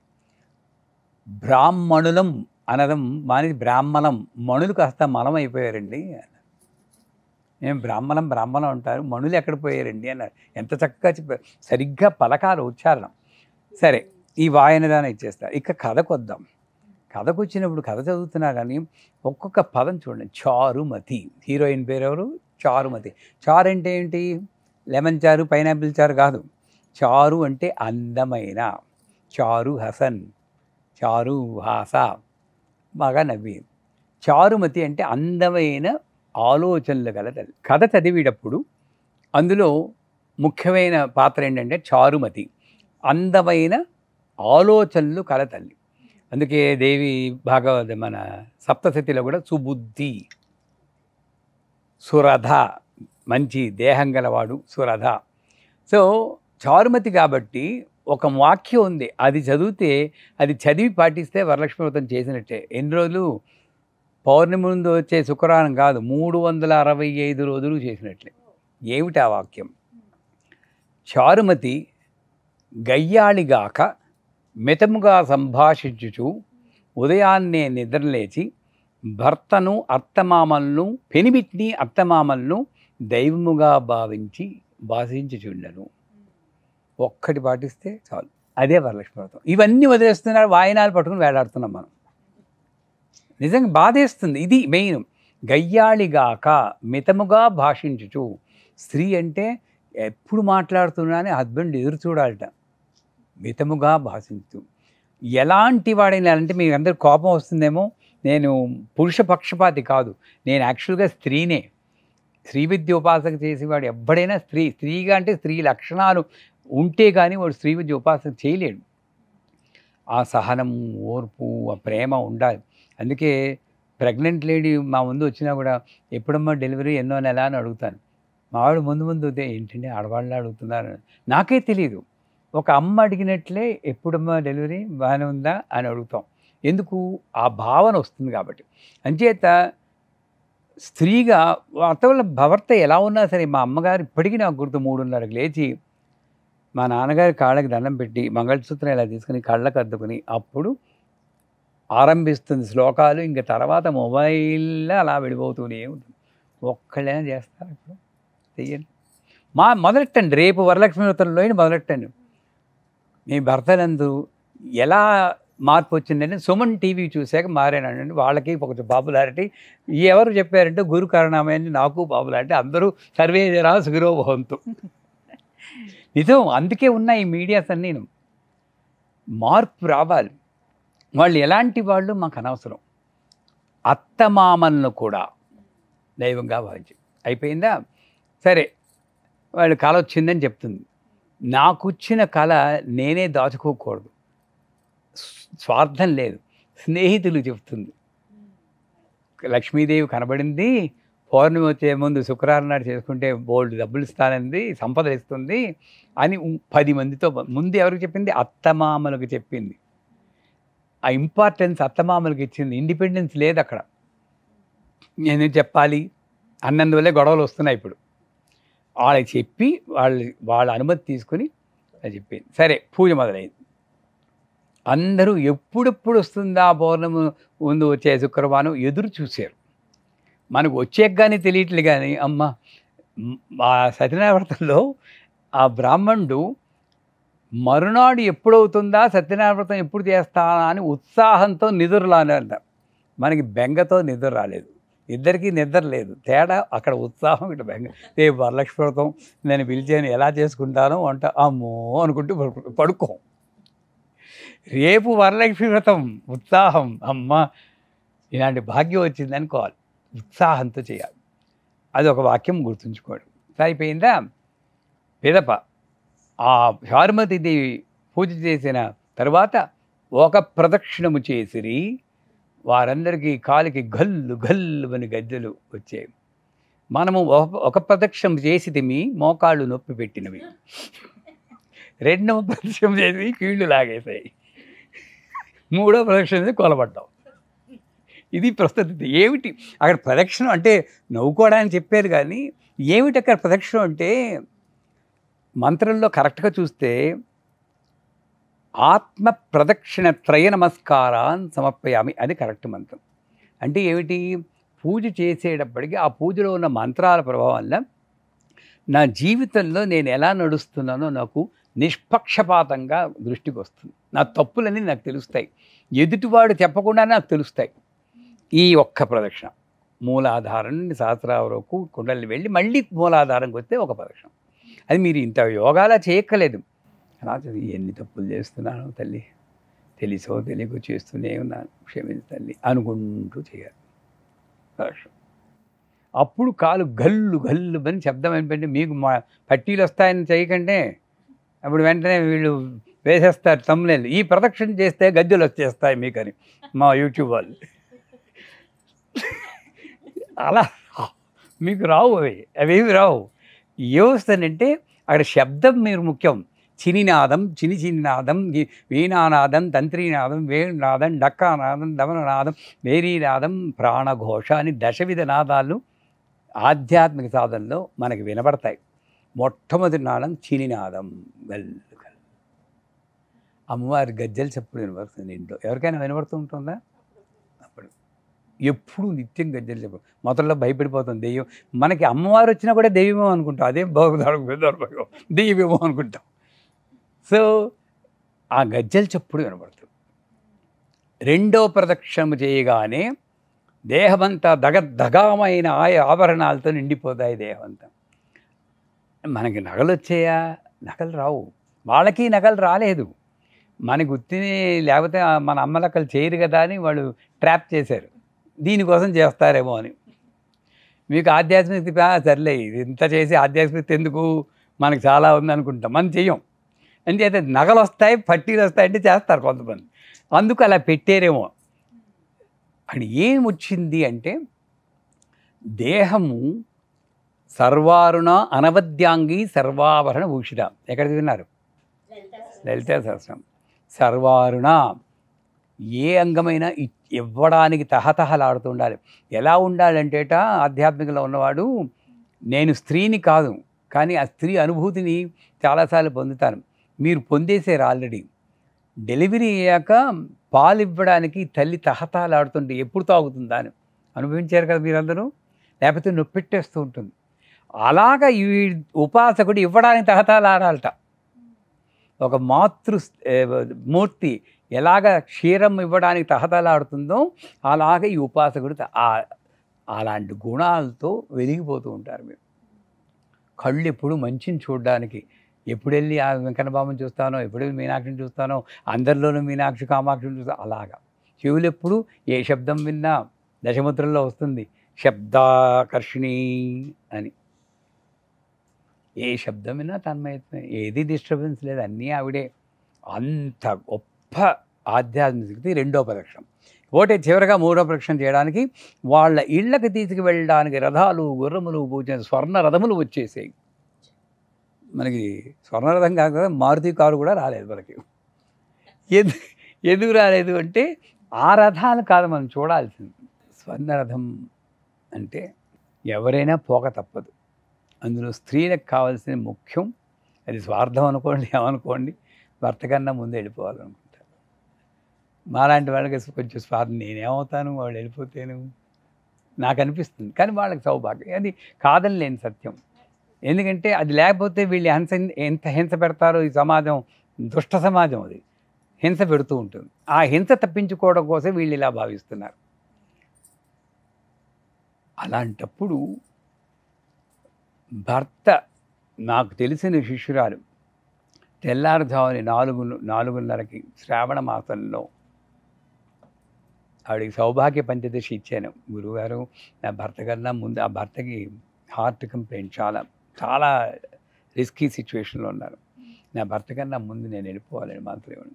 బ్రాహ్మణులం అనడం మానేది బ్రాహ్మణం, మణులు కాస్త మలం అయిపోయారండి అన్నారు. మేము బ్రాహ్మణం అంటారు, మణులు ఎక్కడ పోయారండి అన్నారు. ఎంత చక్కగా చెప్పారు. సరిగ్గా పలకాలు, ఉచ్చారణం. సరే, ఈ వాయనదానం ఇచ్చేస్తారు. ఇక కథకు వద్దాం. కథకు వచ్చినప్పుడు కథ చదువుతున్నా కానీ ఒక్కొక్క పదం చూడండి. చారుమతి. హీరోయిన్ పేరు ఎవరు? చారుమతి. చారు అంటే ఏంటి? లెమన్ చారు, పైనాపిల్ చారు కాదు. చారు అంటే అందమైన. చారు హసన్, చారు హాస, బాగా నవ్వి. చారుమతి అంటే అందమైన ఆలోచనలు గల తల్లి. కథ చదివేటప్పుడు అందులో ముఖ్యమైన పాత్ర ఏంటంటే చారుమతి, అందమైన ఆలోచనలు కల తల్లి. అందుకే దేవి భాగవత మన సప్తశతిలో కూడా సుబుద్ధి, సురధ, మంచి దేహం గలవాడు సురధ. సో చారుమతి కాబట్టి ఒక వాక్యం ఉంది, అది చదివితే, అది చదివి పాటిస్తే వరలక్ష్మి వ్రతం చేసినట్టే. ఎన్ని రోజులు? పౌర్ణమి ముందు వచ్చే శుక్రవారం కాదు, 365 రోజులు చేసినట్లే. ఏమిటి ఆ వాక్యం? చారుమతి గయ్యాళిగాక మితముగా సంభాషించుచు ఉదయాన్నే నిద్రలేచి భర్తను అత్తమామలను పెనిమిటిని అత్తమామలను దైవముగా భాషించుచుండెను. ఒక్కటి పాటిస్తే చాలు, అదే వరలక్ష్మి వ్రతం. ఇవన్నీ వదిలేస్తున్నారు, వాయినాలు పట్టుకుని వేలాడుతున్నాం మనం. నిజంగా బాధేస్తుంది. ఇది మెయిన్. గయ్యాళిగాక మితముగా భాషించుచు. స్త్రీ అంటే ఎప్పుడు మాట్లాడుతున్నానే హస్బెండ్ ఎదురు చూడాలట. మితముగా భాషించు. ఎలాంటి వాడైనా అంటే మీకు అందరు కోపం వస్తుందేమో, నేను పురుష పక్షపాతి కాదు, నేను యాక్చువల్గా స్త్రీనే. స్త్రీ విద్య ఉపాసన చేసేవాడు ఎప్పుడైనా స్త్రీగా అంటే స్త్రీ లక్షణాలు ఉంటే కానీ వాడు స్త్రీ విద్య ఉపాసన చేయలేడు. ఆ సహనం, ఓర్పు, ఆ ప్రేమ ఉండాలి. అందుకే ప్రెగ్నెంట్ లేడీ మా ముందు వచ్చినా కూడా ఎప్పుడమ్మా డెలివరీ, ఎన్నో నెల అని అడుగుతాను. మా ఆవిడ ముందు ఏంటంటే ఆడవాళ్ళు అడుగుతున్నారు, నాకే తెలియదు. ఒక అమ్మ అడిగినట్లే ఎప్పుడమ్మా డెలివరీ, బాగానే ఉందా అని అడుగుతాం. ఎందుకు? ఆ భావన వస్తుంది కాబట్టి. అంచేత స్త్రీగా అతల భర్త ఎలా ఉన్నా సరే, మా అమ్మగారు ఇప్పటికీ నాకు గుర్తు, 3:30కి లేచి మా నాన్నగారి కాళ్ళకి దండం పెట్టి మంగళసూత్రం ఇలా తీసుకుని కళ్ళకు అద్దుకుని అప్పుడు ఆరంభిస్తుంది శ్లోకాలు. ఇంక తర్వాత మొబైల్లో అలా వెళ్ళిపోతూనే ఉంటుంది. ఒక్కళ్ళైనా చేస్తారు ఇప్పుడు? చెయ్యండి. మొదలెట్టండి, రేపు వరలక్ష్మి వ్రతంలో మొదలెట్టండి. మీ భర్తలందు ఎలా మార్పు వచ్చిందంటే సుమన్ టీవీ చూశాక మారానండి. వాళ్ళకి ఒక పాపులారిటీ. ఎవరు చెప్పారంటే గురు కరుణామయ్య, నాకు పాపులారిటీ. అందరూ సర్వే జనా సుఖినో భవంతు. నిజం. అందుకే ఉన్నాయి ఈ మీడియాస్ అన్నీ. మార్పు రావాలి. వాళ్ళు ఎలాంటి వాళ్ళు మాకు అనవసరం. అత్తమామలను కూడా దైవంగా భావించి అయిపోయిందా? సరే, వాళ్ళు కళ వచ్చిందని చెప్తుంది. నాకు వచ్చిన కళ నేనే దాచుకోకూడదు. స్వార్థం లేదు. స్నేహితులు చెప్తుంది, లక్ష్మీదేవి కనబడింది, పౌర్ణమి వచ్చే ముందు శుక్రవారం నాడు చేసుకుంటే బోల్డ్ డబ్బులు ఇస్తానంది, సంపదలు ఇస్తుంది అని 10 మందితో ముందు ఎవరికి చెప్పింది? అత్తమామలకు చెప్పింది. ఆ ఇంపార్టెన్స్ అత్తమామలకు ఇచ్చింది. ఇండిపెండెన్స్ లేదు అక్కడ. నేను చెప్పాలి అన్నందువల్లే గొడవలు వస్తున్నాయి ఇప్పుడు. వాళ్ళకి చెప్పి వాళ్ళ అనుమతి తీసుకుని అది చెప్పింది. సరే, పూజ మొదలైంది. అందరూ ఎప్పుడెప్పుడు వస్తుందా పౌర్ణమి ముందు వచ్చే శుక్రవారం ఎదురు చూశారు. మనకు వచ్చేక కానీ తెలియట్లే. కానీ అమ్మ, ఆ సత్యనారాయణ వ్రతంలో ఆ బ్రాహ్మణుడు మరునాడు ఎప్పుడవుతుందా, సత్యనారాయణ వ్రతం ఎప్పుడు చేస్తానా అని ఉత్సాహంతో నిద్రలానంట. మనకి బెంగతో నిద్ర రాలేదు. ఇద్దరికీ నిద్ర లేదు. తేడా అక్కడ ఉత్సాహం, ఇక్కడ బెంగ. రేపు వరలక్ష్మి వ్రతం నేను పిలిచాను, ఎలా చేసుకుంటానో అంట. అమ్మో అనుకుంటూ పడుకో. రేపు వరలక్ష్మి వ్రతం, ఉత్సాహం. అమ్మ, ఇలాంటి భాగ్యం వచ్చింది అనుకోవాలి. ఉత్సాహంతో చేయాలి. అది ఒక వాక్యం గుర్తుంచుకోవడం. అయిపోయిందా? పిదప ఆ చారుమతిదేవి పూజ చేసిన తర్వాత ఒక ప్రదక్షిణము చేసిరి. వారందరికీ కాలికి గల్లు గల్లు అని గద్దెలు వచ్చాయి. మనము ఒక ప్రదక్షిణం చేసితిమి, మోకాళ్ళు నొప్పి పెట్టినవి. రెండవ ప్రదక్షిణం చేసి కీళ్ళు లాగేసాయి. మూడో ప్రదక్షిణ కొలబడ్డాం. ఇది ప్రస్తుతం. ఏమిటి అక్కడ ప్రదక్షిణం అంటే? నవ్వుకోవడానికి చెప్పారు కానీ ఏమిటి అక్కడ ప్రదక్షిణం అంటే? మంత్రంలో కరెక్ట్గా చూస్తే ఆత్మ ప్రదక్షిణ త్రయ నమస్కారాన్ని సమర్పయామి, అది కరెక్ట్ మంత్రం. అంటే ఏమిటి? పూజ చేసేటప్పటికి ఆ పూజలో ఉన్న మంత్రాల ప్రభావం వల్ల నా జీవితంలో నేను ఎలా నడుస్తున్నానో నాకు నిష్పక్షపాతంగా దృష్టికి వస్తుంది. నా తప్పులన్నీ నాకు తెలుస్తాయి. ఎదుటివాడు చెప్పకుండా నాకు తెలుస్తాయి. ఈ ఒక్క ప్రదక్షిణ మూలాధారం నుండి సహస్రారం వరకు కుండలి వెళ్ళి మళ్ళీ మూలాధారంకి వస్తే ఒక ప్రదక్షిణ. అది మీరు ఇంత యోగాలా చేయక్కలేదు. అలా ఎన్ని తప్పులు చేస్తున్నాను తల్లి, తెలిసో తెలియకో చేస్తూనే ఉన్నాను, క్షమించు తల్లి అనుకుంటూ చేయాలి ప్రదక్షిణ. అప్పుడు కాలు గల్లు గల్లు అని శబ్దం అనిపెట్టి మీకు మా పట్టీలు వస్తాయని చేయకంటే అప్పుడు వెంటనే వీళ్ళు వేసేస్తారు తమ్ముళ్ళు, ఈ ప్రదక్షిణ చేస్తే గద్దెలు వచ్చేస్తాయి మీకని మా యూట్యూబ్ వాళ్ళు. అలా మీకు రావు, అవేమి రావు. ఏమొస్తానంటే అక్కడ శబ్దం మీరు ముఖ్యం. చినినాదం చినినాదం వీణానాదం తంత్రీనాదం వేణునాదం డక్కానాదం దమననాదం వేరీనాదం ప్రాణఘోష అని దశవిధ నాదాలు ఆధ్యాత్మిక సాధనలో మనకి వినబడతాయి. మొట్టమొదటి నాదం చినినాదం. అమ్మవారి గజ్జలు చప్పుడు వినబడుతుంది ఇంట్లో. ఎవరికైనా వినబడుతూ ఉంటుందా? అప్పుడు ఎప్పుడు నిత్యం గజ్జలు చెప్పు. మొదట్లో భయపడిపోతుంది దెయ్యం. మనకి అమ్మవారు వచ్చినా కూడా దెయ్యమో అనుకుంటాం. అదేం బాగుందో దెయ్యమేమో అనుకుంటాం. సో ఆ గజ్జల చప్పుడు వినబడుతుంది. రెండో ప్రదక్షిణము చేయగానే దేహమంతా దగమైన ఆభరణాలతో నిండిపోతాయి దేహమంతా. మనకి నగలు వచ్చాయా? నగలు రావు. వాళ్ళకి నగలు రాలేదు. మనకి గుర్తిని లేకపోతే మన అమ్మలక్కలు చేయరు కదా అని వాళ్ళు ట్రాప్ చేశారు. దీనికోసం చేస్తారేమో అని. మీకు ఆధ్యాత్మికత సర్లే, ఇది ఇంత చేసి ఆధ్యాత్మికత ఎందుకు, మనకు చాలా ఉంది అనుకుంటాం. మనం చెయ్యం. అంటే నగలు వస్తాయి, పట్టీలు వస్తాయంటే చేస్తారు కొంతమంది. అందుకు అలా పెట్టారేమో. అని ఏం వచ్చింది అంటే దేహము సర్వారుణ అనవద్యాంగి సర్వాభరణ భూషిత. ఎక్కడ విన్నారు? లలితా సహస్రం. సర్వారుణ ఏ అంగమైనా ఇవ్వడానికి తహతహలాడుతూ ఉండాలి. ఎలా ఉండాలంటేట ఆధ్యాత్మికంలో ఉన్నవాడు నేను స్త్రీని కాదు, కానీ ఆ స్త్రీ అనుభూతిని చాలాసార్లు పొందుతాను. మీరు పొందేశారు ఆల్రెడీ. డెలివరీ అయ్యాక పాలు ఇవ్వడానికి తల్లి తహతహలాడుతుంటే ఎప్పుడు తాగుతుందా అని అనుభవించారు కదా మీరందరూ. లేకపోతే నొప్పెట్టేస్తూ ఉంటుంది. అలాగ ఈ ఉపాసకుడు ఇవ్వడానికి తహతహలాడాలట. ఒక మూర్తి ఎలాగ క్షీరం ఇవ్వడానికి తహతహలాడుతుందో అలాగ ఈ ఉపాసకుడు అలాంటి గుణాలతో వెలిగిపోతూ ఉంటారు. మీరు కళ్ళు ఎప్పుడు మంచిని చూడడానికి, ఎప్పుడు వెళ్ళి ఆ వెంకన్నబాబుని చూస్తానో, ఎప్పుడు వెళ్ళి మీనాక్షిని చూస్తానో, అందరిలోనూ మీనాక్షి కామాక్షిని చూస్తాను. అలాగా చెవులు ఎప్పుడు ఏ శబ్దం విన్నా దశముద్రల్లో వస్తుంది శబ్దాకర్షిణి అని. ఏ శబ్దం విన్నా తన్మయత్వమే, ఏది డిస్టర్బెన్స్ లేదు, అన్నీ ఆవిడే. అంత గొప్ప ఆధ్యాత్మిక శక్తి. రెండో ప్రదక్షిణం. ఒకటే చివరిగా మూడో ప్రదక్షిణం చేయడానికి వాళ్ళ ఇళ్ళకి తీసుకువెళ్ళడానికి రథాలు గుర్రములు పూజ స్వర్ణ రథములు వచ్చేసాయి. మనకి స్వర్ణరథం కాదు కదా, మారుతి కారు కూడా రాలేదు మనకి. ఎందుకు రాలేదు అంటే ఆ రథాలు కాదు మనం చూడాల్సింది. స్వర్ణరథం అంటే ఎవరైనా పోక తప్పదు. అందులో స్త్రీలకు కావాల్సిన ముఖ్యం, అది స్వార్థం అనుకోండి ఏమనుకోండి, భర్త కన్నా ముందు వెళ్ళిపోవాలనుకుంటారు. మాలాంటి వాళ్ళకి కొంచెం స్వార్థం, నేనేమవుతాను వాళ్ళు వెళ్ళిపోతేను నాకు అనిపిస్తుంది. కానీ వాళ్ళకి సౌభాగ్యం, అది కాదని లేని సత్యం. ఎందుకంటే అది లేకపోతే వీళ్ళు ఎంత హింస పెడతారో ఈ సమాజం, దుష్ట సమాజం, అది హింస పెడుతూ ఉంటుంది. ఆ హింస తప్పించుకోవడం కోసం వీళ్ళు ఇలా భావిస్తున్నారు. అలాంటప్పుడు భర్త, నాకు తెలిసిన శిష్యురాలు తెల్లారుజాముని 4:30కి శ్రావణ మాసంలో ఆవిడకి సౌభాగ్య పంచదశి ఇచ్చాను. గురువుగారు నా భర్త కన్నా ముందు, ఆ భర్తకి హార్ట్ కంప్లైంట్, చాలా రిస్కీ సిచ్యువేషన్లో ఉన్నారు. నా భర్త కన్నా ముందు నేను వెళ్ళిపోవాలని మాత్రం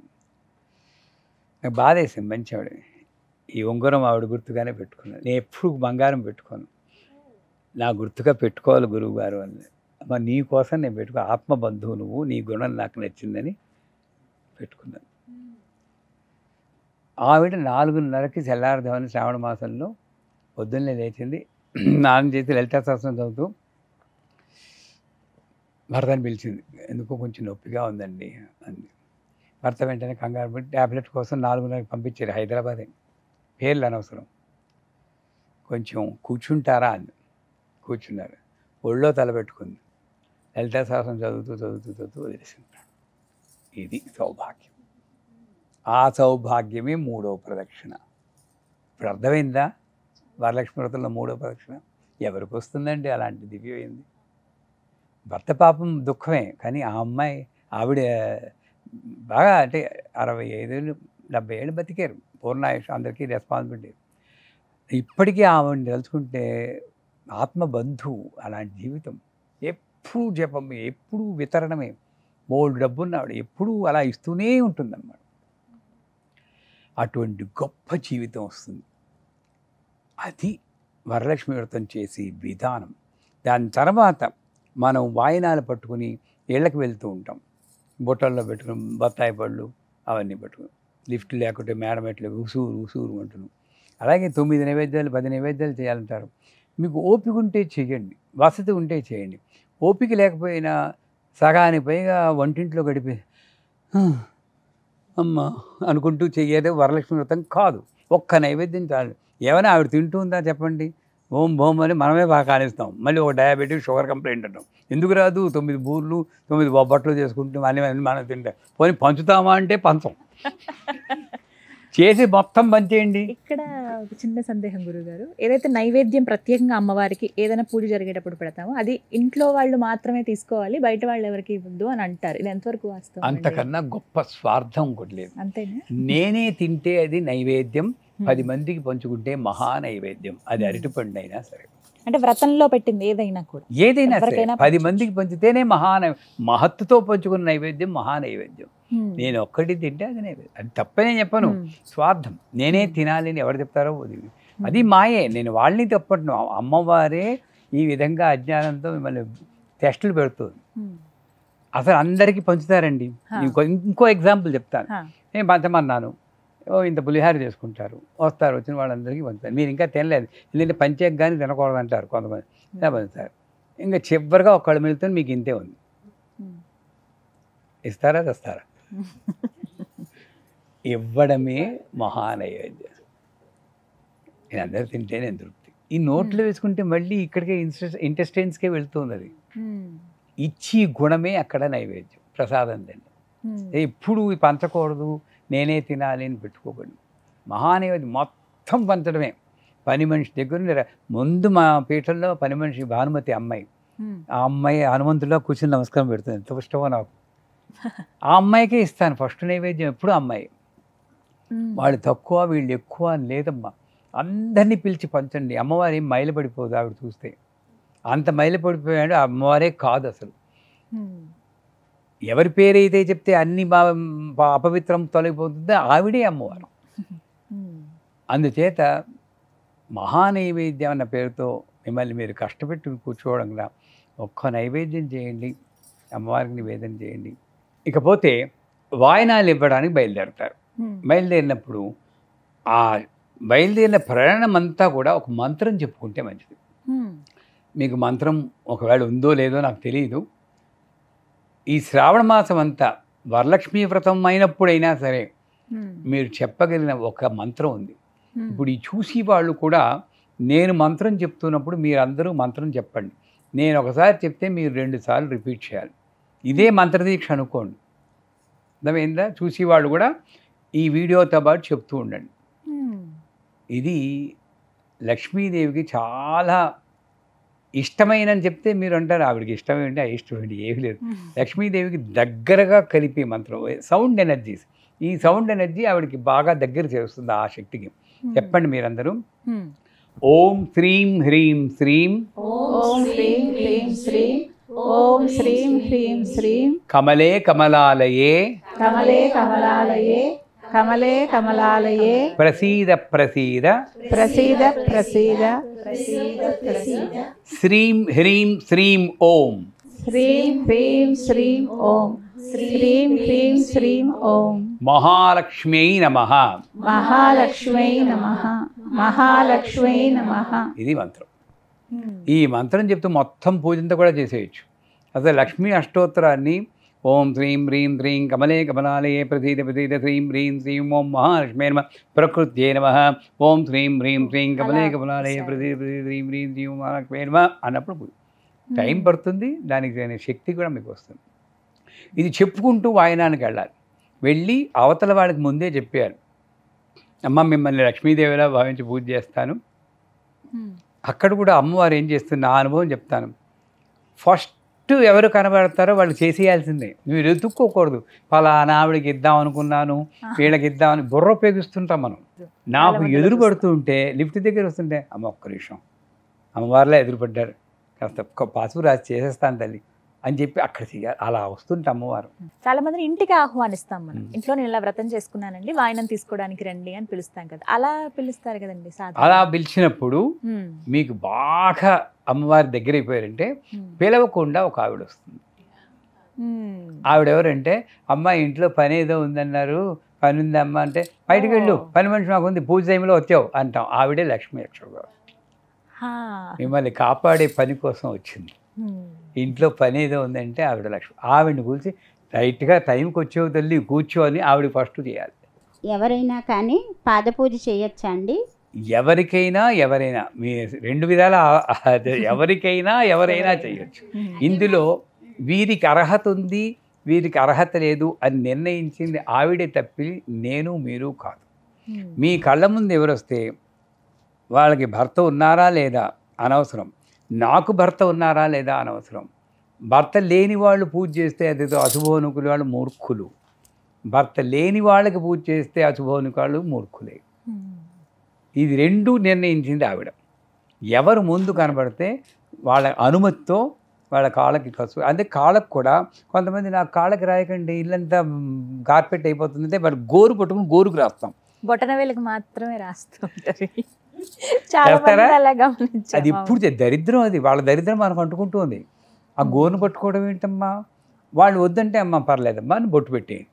నాకు బాధ వేసింది. మంచి ఆవిడ. ఈ ఉంగరం ఆవిడ గుర్తుగానే పెట్టుకున్నాను. నేను ఎప్పుడు బంగారం పెట్టుకోను, నా గుర్తుగా పెట్టుకోవాలి గురువు గారు అని. అమ్మ నీ కోసం నేను పెట్టుకో, ఆత్మబంధువు నువ్వు, నీ గుణం నాకు నచ్చిందని పెట్టుకున్నాను. ఆవిడ 4:30కి తెల్లారుదామని శ్రావణ మాసంలో పొద్దున్నే లేచింది. స్నానం చేసి లలితా సహస్రం చదువుతూ భర్తని పిలిచింది. ఎందుకో కొంచెం నొప్పిగా ఉందండి అంది. భర్త వెంటనే కంగారు పడి ట్యాబ్లెట్ కోసం 4:30కి పంపించారు. హైదరాబాదే, పేర్లు అనవసరం. కొంచెం కూర్చుంటారా అంది. కూర్చున్నారు. ఒళ్ళో తలపెట్టుకుంది. లలితా సహస్రం చదువుతూ వదిలేసింది. ఇది సౌభాగ్యం. ఆ సౌభాగ్యమే మూడో ప్రదక్షిణ. ఇప్పుడు అర్థమైందా? వరలక్ష్మి వ్రతంలో మూడో ప్రదక్షిణ ఎవరికి వస్తుందండి అలాంటి దివ్యమైంది? భర్త పాపం దుఃఖమే, కానీ ఆ అమ్మాయి, ఆవిడ బాగా అంటే 65 70 ఏళ్ళు బతికారు, పూర్ణాయుష్, అందరికీ రెస్పాన్సిబిలిటీ. ఇప్పటికీ ఆవిడని తలుచుకుంటే ఆత్మబంధువు. అలాంటి జీవితం, ఎప్పుడు జపం, ఎప్పుడు వితరణమే. బోల్డ్ డబ్బున్న ఆవిడ ఎప్పుడూ అలా ఇస్తూనే ఉంటుందన్నమాట. అటువంటి గొప్ప జీవితం వస్తుంది. అది వరలక్ష్మి వ్రతం చేసే విధానం. దాని తర్వాత మనం వాయినాలు పట్టుకుని ఇళ్ళకి వెళ్తూ ఉంటాం. బొట్టల్లో పెట్టుకుని బత్తాయి పళ్ళు అవన్నీ పెట్టుకుని లిఫ్ట్ లేకుంటే మేడమెట్లు ఉసూరు ఉసూరు అంటున్నాం. అలాగే 9 నైవేద్యాలు 10 నైవేద్యాలు చేయాలంటారు. మీకు ఓపిక ఉంటే చేయండి, వసతి ఉంటే చేయండి. ఓపిక లేకపోయినా సగానికి పైగా వంటింట్లో గడిపి అమ్మ అనుకుంటూ చెయ్యేదే వరలక్ష్మి వ్రతం కాదు. ఒక్క నైవేద్యం చాలు. ఏమైనా ఆవిడ తింటూ ఉందా చెప్పండి, ఓం భోం అని మనమే బాగా కానిస్తాం. మళ్ళీ ఒక డయాబెటిక్ షుగర్ కంప్లైంట్ అంటాం. ఎందుకు రాదు? 9 బూర్లు 9 బొబ్బట్లు చేసుకుంటాం, అన్నీ మనం తింటాం. పోనీ పంచుతామా అంటే పంచం, చేసి మొత్తం పంచేయండి. ఇక్కడ ఒక చిన్న సందేహం గురుగారు, ఏదైతే నైవేద్యం ప్రత్యేకంగా అమ్మవారికి ఏదైనా పూజ జరిగేటప్పుడు పెడతామో అది ఇంట్లో వాళ్ళు మాత్రమే తీసుకోవాలి, బయట వాళ్ళు ఎవరికి ఇవ్వద్దు అని అంటారు. ఇది ఎంతవరకు వాస్తవం? అంతకన్నా గొప్ప స్వార్థం ఒకటి లేదు. అంతేనా? నేనే తింటే అది నైవేద్యం, 10 మందికి పంచుకుంటే మహా నైవేద్యం. అది అరటిపండు అయినా సరే, అంటే వ్రతంలో పెట్టింది ఏదైనా కూడా, ఏదైనా సరే ఎవరికైనా 10 మందికి పంచితేనే మహత్తుతో పంచుకున్న నైవేద్యం మహా నైవేద్యం. నేను ఒక్కటి తింటే అది నైవేద్యం. అది తప్పనే చెప్పను, స్వార్థం. నేనే తినాలి అని ఎవరు చెప్తారో అది మాయే. నేను వాళ్ళని తప్పట్ను. అమ్మవారే ఈ విధంగా అజ్ఞానంతో మిమ్మల్ని టెస్టులు పెడుతుంది. అసలు అందరికీ పంచుతారండి. ఇంకో ఎగ్జాంపుల్ చెప్తాను. నేను పంచమన్నాను, ఇంత పులిహార చేసుకుంటారు, వస్తారు, వచ్చిన వాళ్ళందరికీ పంచుతారు. మీరు ఇంకా తినలేదు, ఎందుకంటే పంచాక కానీ తినకూడదు అంటారు కొంతమంది, ఇలా పంచుతారు. ఇంకా చివరిగా ఒక్కళ్ళు మిగులుతుంది, మీకు ఇంతే ఉంది. ఇస్తారా తెస్తారా? ఇవ్వడమే మహానైవేద్యం. నేను అందరూ తింటే నేను తృప్తి. ఈ నోట్లో వేసుకుంటే మళ్ళీ ఇక్కడికే ఇంటెస్టైన్స్కే వెళ్తుంది. అది ఇచ్చి గుణమే అక్కడ నైవేద్యం, ప్రసాదం తిండి. ఎప్పుడు పంచకూడదు, నేనే తినాలి అని పెట్టుకోకండి. మహానైవేద్యం మొత్తం పంచడమే. పని మనిషి దగ్గర ముందు మా పీఠంలో పని మనిషి భానుమతి అమ్మాయి, ఆ అమ్మాయి హనుమంతుడిలో కూర్చొని నమస్కారం పెడుతుంది. ఎంత ఇష్టమో నాకు. ఆ అమ్మాయికే ఇస్తాను ఫస్ట్ నైవేద్యం ఎప్పుడు అమ్మాయి. వాళ్ళు తక్కువ వీళ్ళు ఎక్కువ అని లేదమ్మా, అందరినీ పిలిచి పంచండి. అమ్మవారి మైలపడిపోదు, ఆవిడ చూస్తే అంత మైలపడిపోయాడు. అమ్మవారే కాదు అసలు. ఎవరి పేరైతే చెప్తే అన్ని అపవిత్రం తొలగిపోతుందో ఆవిడే అమ్మవారు. అందుచేత మహానైవేద్యం అన్న పేరుతో మిమ్మల్ని మీరు కష్టపెట్టి కూర్చోవడంగా ఒక్క నైవేద్యం చేయండి, అమ్మవారికి నివేదన చేయండి. ఇకపోతే వాయనాలు ఇవ్వడానికి బయలుదేరుతారు. బయలుదేరినప్పుడు ఆ బయలుదేరిన ప్రయాణం అంతా కూడా ఒక మంత్రం చెప్పుకుంటే మంచిది. మీకు మంత్రం ఒకవేళ ఉందో లేదో నాకు తెలియదు. ఈ శ్రావణ మాసం అంతా వరలక్ష్మీ వ్రతం అయినప్పుడైనా సరే మీరు చెప్పగలిగిన ఒక మంత్రం ఉంది. ఇప్పుడు ఈ చూసి వాళ్ళు కూడా నేను మంత్రం చెప్తున్నప్పుడు మీరందరూ మంత్రం చెప్పండి. నేను ఒకసారి చెప్తే మీరు 2 సార్లు రిపీట్ చేయాలి. ఇదే మంత్రదీక్ష అనుకోండి. అర్థమైందా? చూసి వాళ్ళు కూడా ఈ వీడియోతో పాటు చెప్తూ ఉండండి. ఇది లక్ష్మీదేవికి చాలా ఇష్టమైనని చెప్తే మీరు అంటారు ఆవిడకి ఇష్టమేంటి అయిష్టమేంటి, ఏమి లేదు. లక్ష్మీదేవికి దగ్గరగా కలిపే మంత్రం సౌండ్ ఎనర్జీస్. ఈ సౌండ్ ఎనర్జీ ఆవిడకి బాగా దగ్గర చేస్తుంది ఆ శక్తికి. చెప్పండి మీరందరూ. ఓం శ్రీం హ్రీం శ్రీం ఓం శ్రీం హ్రీం శ్రీం ఓం శ్రీం హ్రీం శ్రీం కమలే కమలాలయే కమలే కమలాలయే కమలే కమలాలయే ప్రసీద ప్రసీద ప్రసీద ప్రసీద శ్రీం హ్రీం శ్రీం ఓం శ్రీం హ్రీం శ్రీం ఓం శ్రీం హ్రీం శ్రీం ఓం మహాలక్ష్మ్యై నమః మహాలక్ష్మై నమః మహాలక్ష్మై నమః. ఇది మంత్రం. ఈ మంత్రం చెప్తూ మొత్తం పూజంతా కూడా చేసేయచ్చు. అసలు లక్ష్మీ అష్టోత్తరాన్ని ఓం శ్రీం హ్రీం శ్రీం కమలే కమలాలయే ప్రసీద ప్రసీద శ్రీం హ్రీం శ్రీం ఓం మహాలక్ష్మీ నమః ప్రకృత్యై నమః ఓం శ్రీం హ్రీం శ్రీం కమలే కమలాలయే ప్రసీద ప్రసీద శ్రీం హ్రీం శ్రీం ఓం మహాలక్ష్మీ నమః అన్నప్పుడు పూజ టైం పడుతుంది, దానికి శక్తి కూడా మీకు వస్తుంది. ఇది చెప్పుకుంటూ వాయనానికి వెళ్ళాలి. వెళ్ళి అవతల వాళ్ళకి ముందే చెప్పారు, అమ్మ మిమ్మల్ని లక్ష్మీదేవిలా భావించి పూజ చేస్తాను. అక్కడ కూడా అమ్మవారు ఏం చేస్తుంది నా అనుభవం చెప్తాను. ఫస్ట్ ఎవరు కనబడతారో వాళ్ళు చేసేయాల్సిందే. మీరు ఎదుక్కోకూడదు. ఫలానా ఆవిడకి ఇద్దాం అనుకున్నాను, వీళ్ళకి ఇద్దామని బుర్ర ఉపయోగిస్తుంటాం మనం. నాకు ఎదురు పడుతూ ఉంటే లిఫ్ట్ దగ్గర వస్తుంటే అమ్మ ఒక్క నిమిషం అమ్మవారిలా ఎదురుపడ్డారు, కాస్త పసుపు రాసి చేసేస్తాను తల్లి అని చెప్పి అక్కడ చేయాలి. అలా వస్తుంటే అమ్మవారు. చాలా మందిని ఇంటికి ఆహ్వానిస్తాం మనం. ఇంట్లో నేను ఇలా వ్రతం చేసుకున్నానండి, వాయనం తీసుకోవడానికి రండి అని పిలుస్తాం కదా, అలా పిలుస్తారు కదండి సాధారణ. అలా పిలిచినప్పుడు మీకు బాగా అమ్మవారి దగ్గర అయిపోయారంటే పిలవకుండా ఒక ఆవిడ వస్తుంది. ఆవిడెవరంటే అమ్మ ఇంట్లో పని ఏదో ఉందన్నారు, పని ఉందమ్మా అంటే బయటికి వెళ్ళు, పని మనిషి మాకు ఉంది, పూజ టైంలో వచ్చావు అంటాం. ఆవిడే లక్ష్మీ అక్షర మిమ్మల్ని కాపాడే పని కోసం వచ్చింది. ఇంట్లో పని ఏదో ఉందంటే ఆవిడ లక్ష్మి. ఆవిడని కూర్చి రైట్గా టైంకి వచ్చేవు తల్లి కూర్చో అని ఆవిడ ఫస్ట్ చేయాలి. ఎవరైనా కానీ పాద పూజ చేయొచ్చా అండి? ఎవరైనా మీ రెండు విధాల ఎవరైనా చేయొచ్చు. ఇందులో వీరికి అర్హత ఉంది, వీరికి అర్హత లేదు అని నిర్ణయించింది ఆవిడే తప్పి నేను మీరు కాదు. మీ కళ్ళ ముందు ఎవరు వస్తే వాళ్ళకి భర్త ఉన్నారా లేదా అనవసరం, నాకు భర్త ఉన్నారా లేదా అనవసరం. భర్త లేని వాళ్ళు పూజ చేస్తే అదేదో అశుభోనుకులు వాళ్ళు మూర్ఖులు, భర్త లేని వాళ్ళకి పూజ చేస్తే అశుభోనుకు వాళ్ళు మూర్ఖులే. ఇది రెండూ నిర్ణయించింది ఆవిడ. ఎవరు ముందు కనబడితే వాళ్ళ అనుమతితో వాళ్ళ కాళ్ళకి కసు. అంటే కాళ్ళకు కూడా కొంతమంది నాకు కాళ్ళకి రాయకండి ఇల్లంతా కార్పెట్ అయిపోతుందంటే మరి గోరు పట్టుకుని గోరుకు రాస్తాం, బొటన వేలకు మాత్రమే రాస్తూ ఉంటారు. చాలా మంది అలా గమనించాను. అది ఇప్పుడు దరిద్రం, అది వాళ్ళ దరిద్రం మనకు అంటుకుంటుంది. ఆ గోరును పట్టుకోవడం ఏంటమ్మా, వాళ్ళు వద్దంటే అమ్మ పర్లేదమ్మా అని బొట్టు పెట్టేయండి.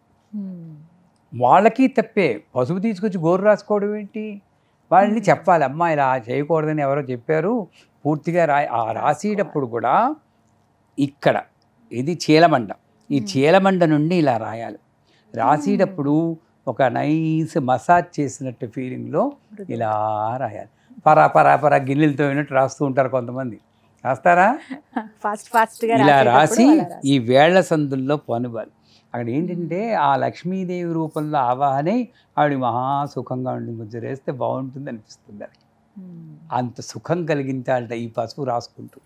వాళ్ళకి తప్పే, పసుపు తీసుకొచ్చి గోరు రాసుకోవడం ఏంటి, వాళ్ళని చెప్పాలి అమ్మ ఇలా చేయకూడదని ఎవరో చెప్పారు పూర్తిగా ఆ రాసేటప్పుడు కూడా ఇక్కడ ఇది చీలమండ, ఈ చీలమండ నుండి ఇలా రాయాలి. రాసేటప్పుడు ఒక నైస్ మసాజ్ చేసినట్టు ఫీలింగ్లో ఇలా రాయాలి. పరా గిన్నెలతో విన్నట్టు రాస్తూ ఉంటారు కొంతమంది, రాస్తారా? ఇలా రాసి ఈ వేళ్ల సందుల్లో పనుబాలి. అక్కడ ఏంటంటే ఆ లక్ష్మీదేవి రూపంలో ఆవాహనే ఆవిడ మహాసుఖంగా ఉండి ముద్రేస్తే బాగుంటుంది అనిపిస్తుంది. అది అంత సుఖం కలిగించాలట ఈ పసుపు రాసుకుంటూ.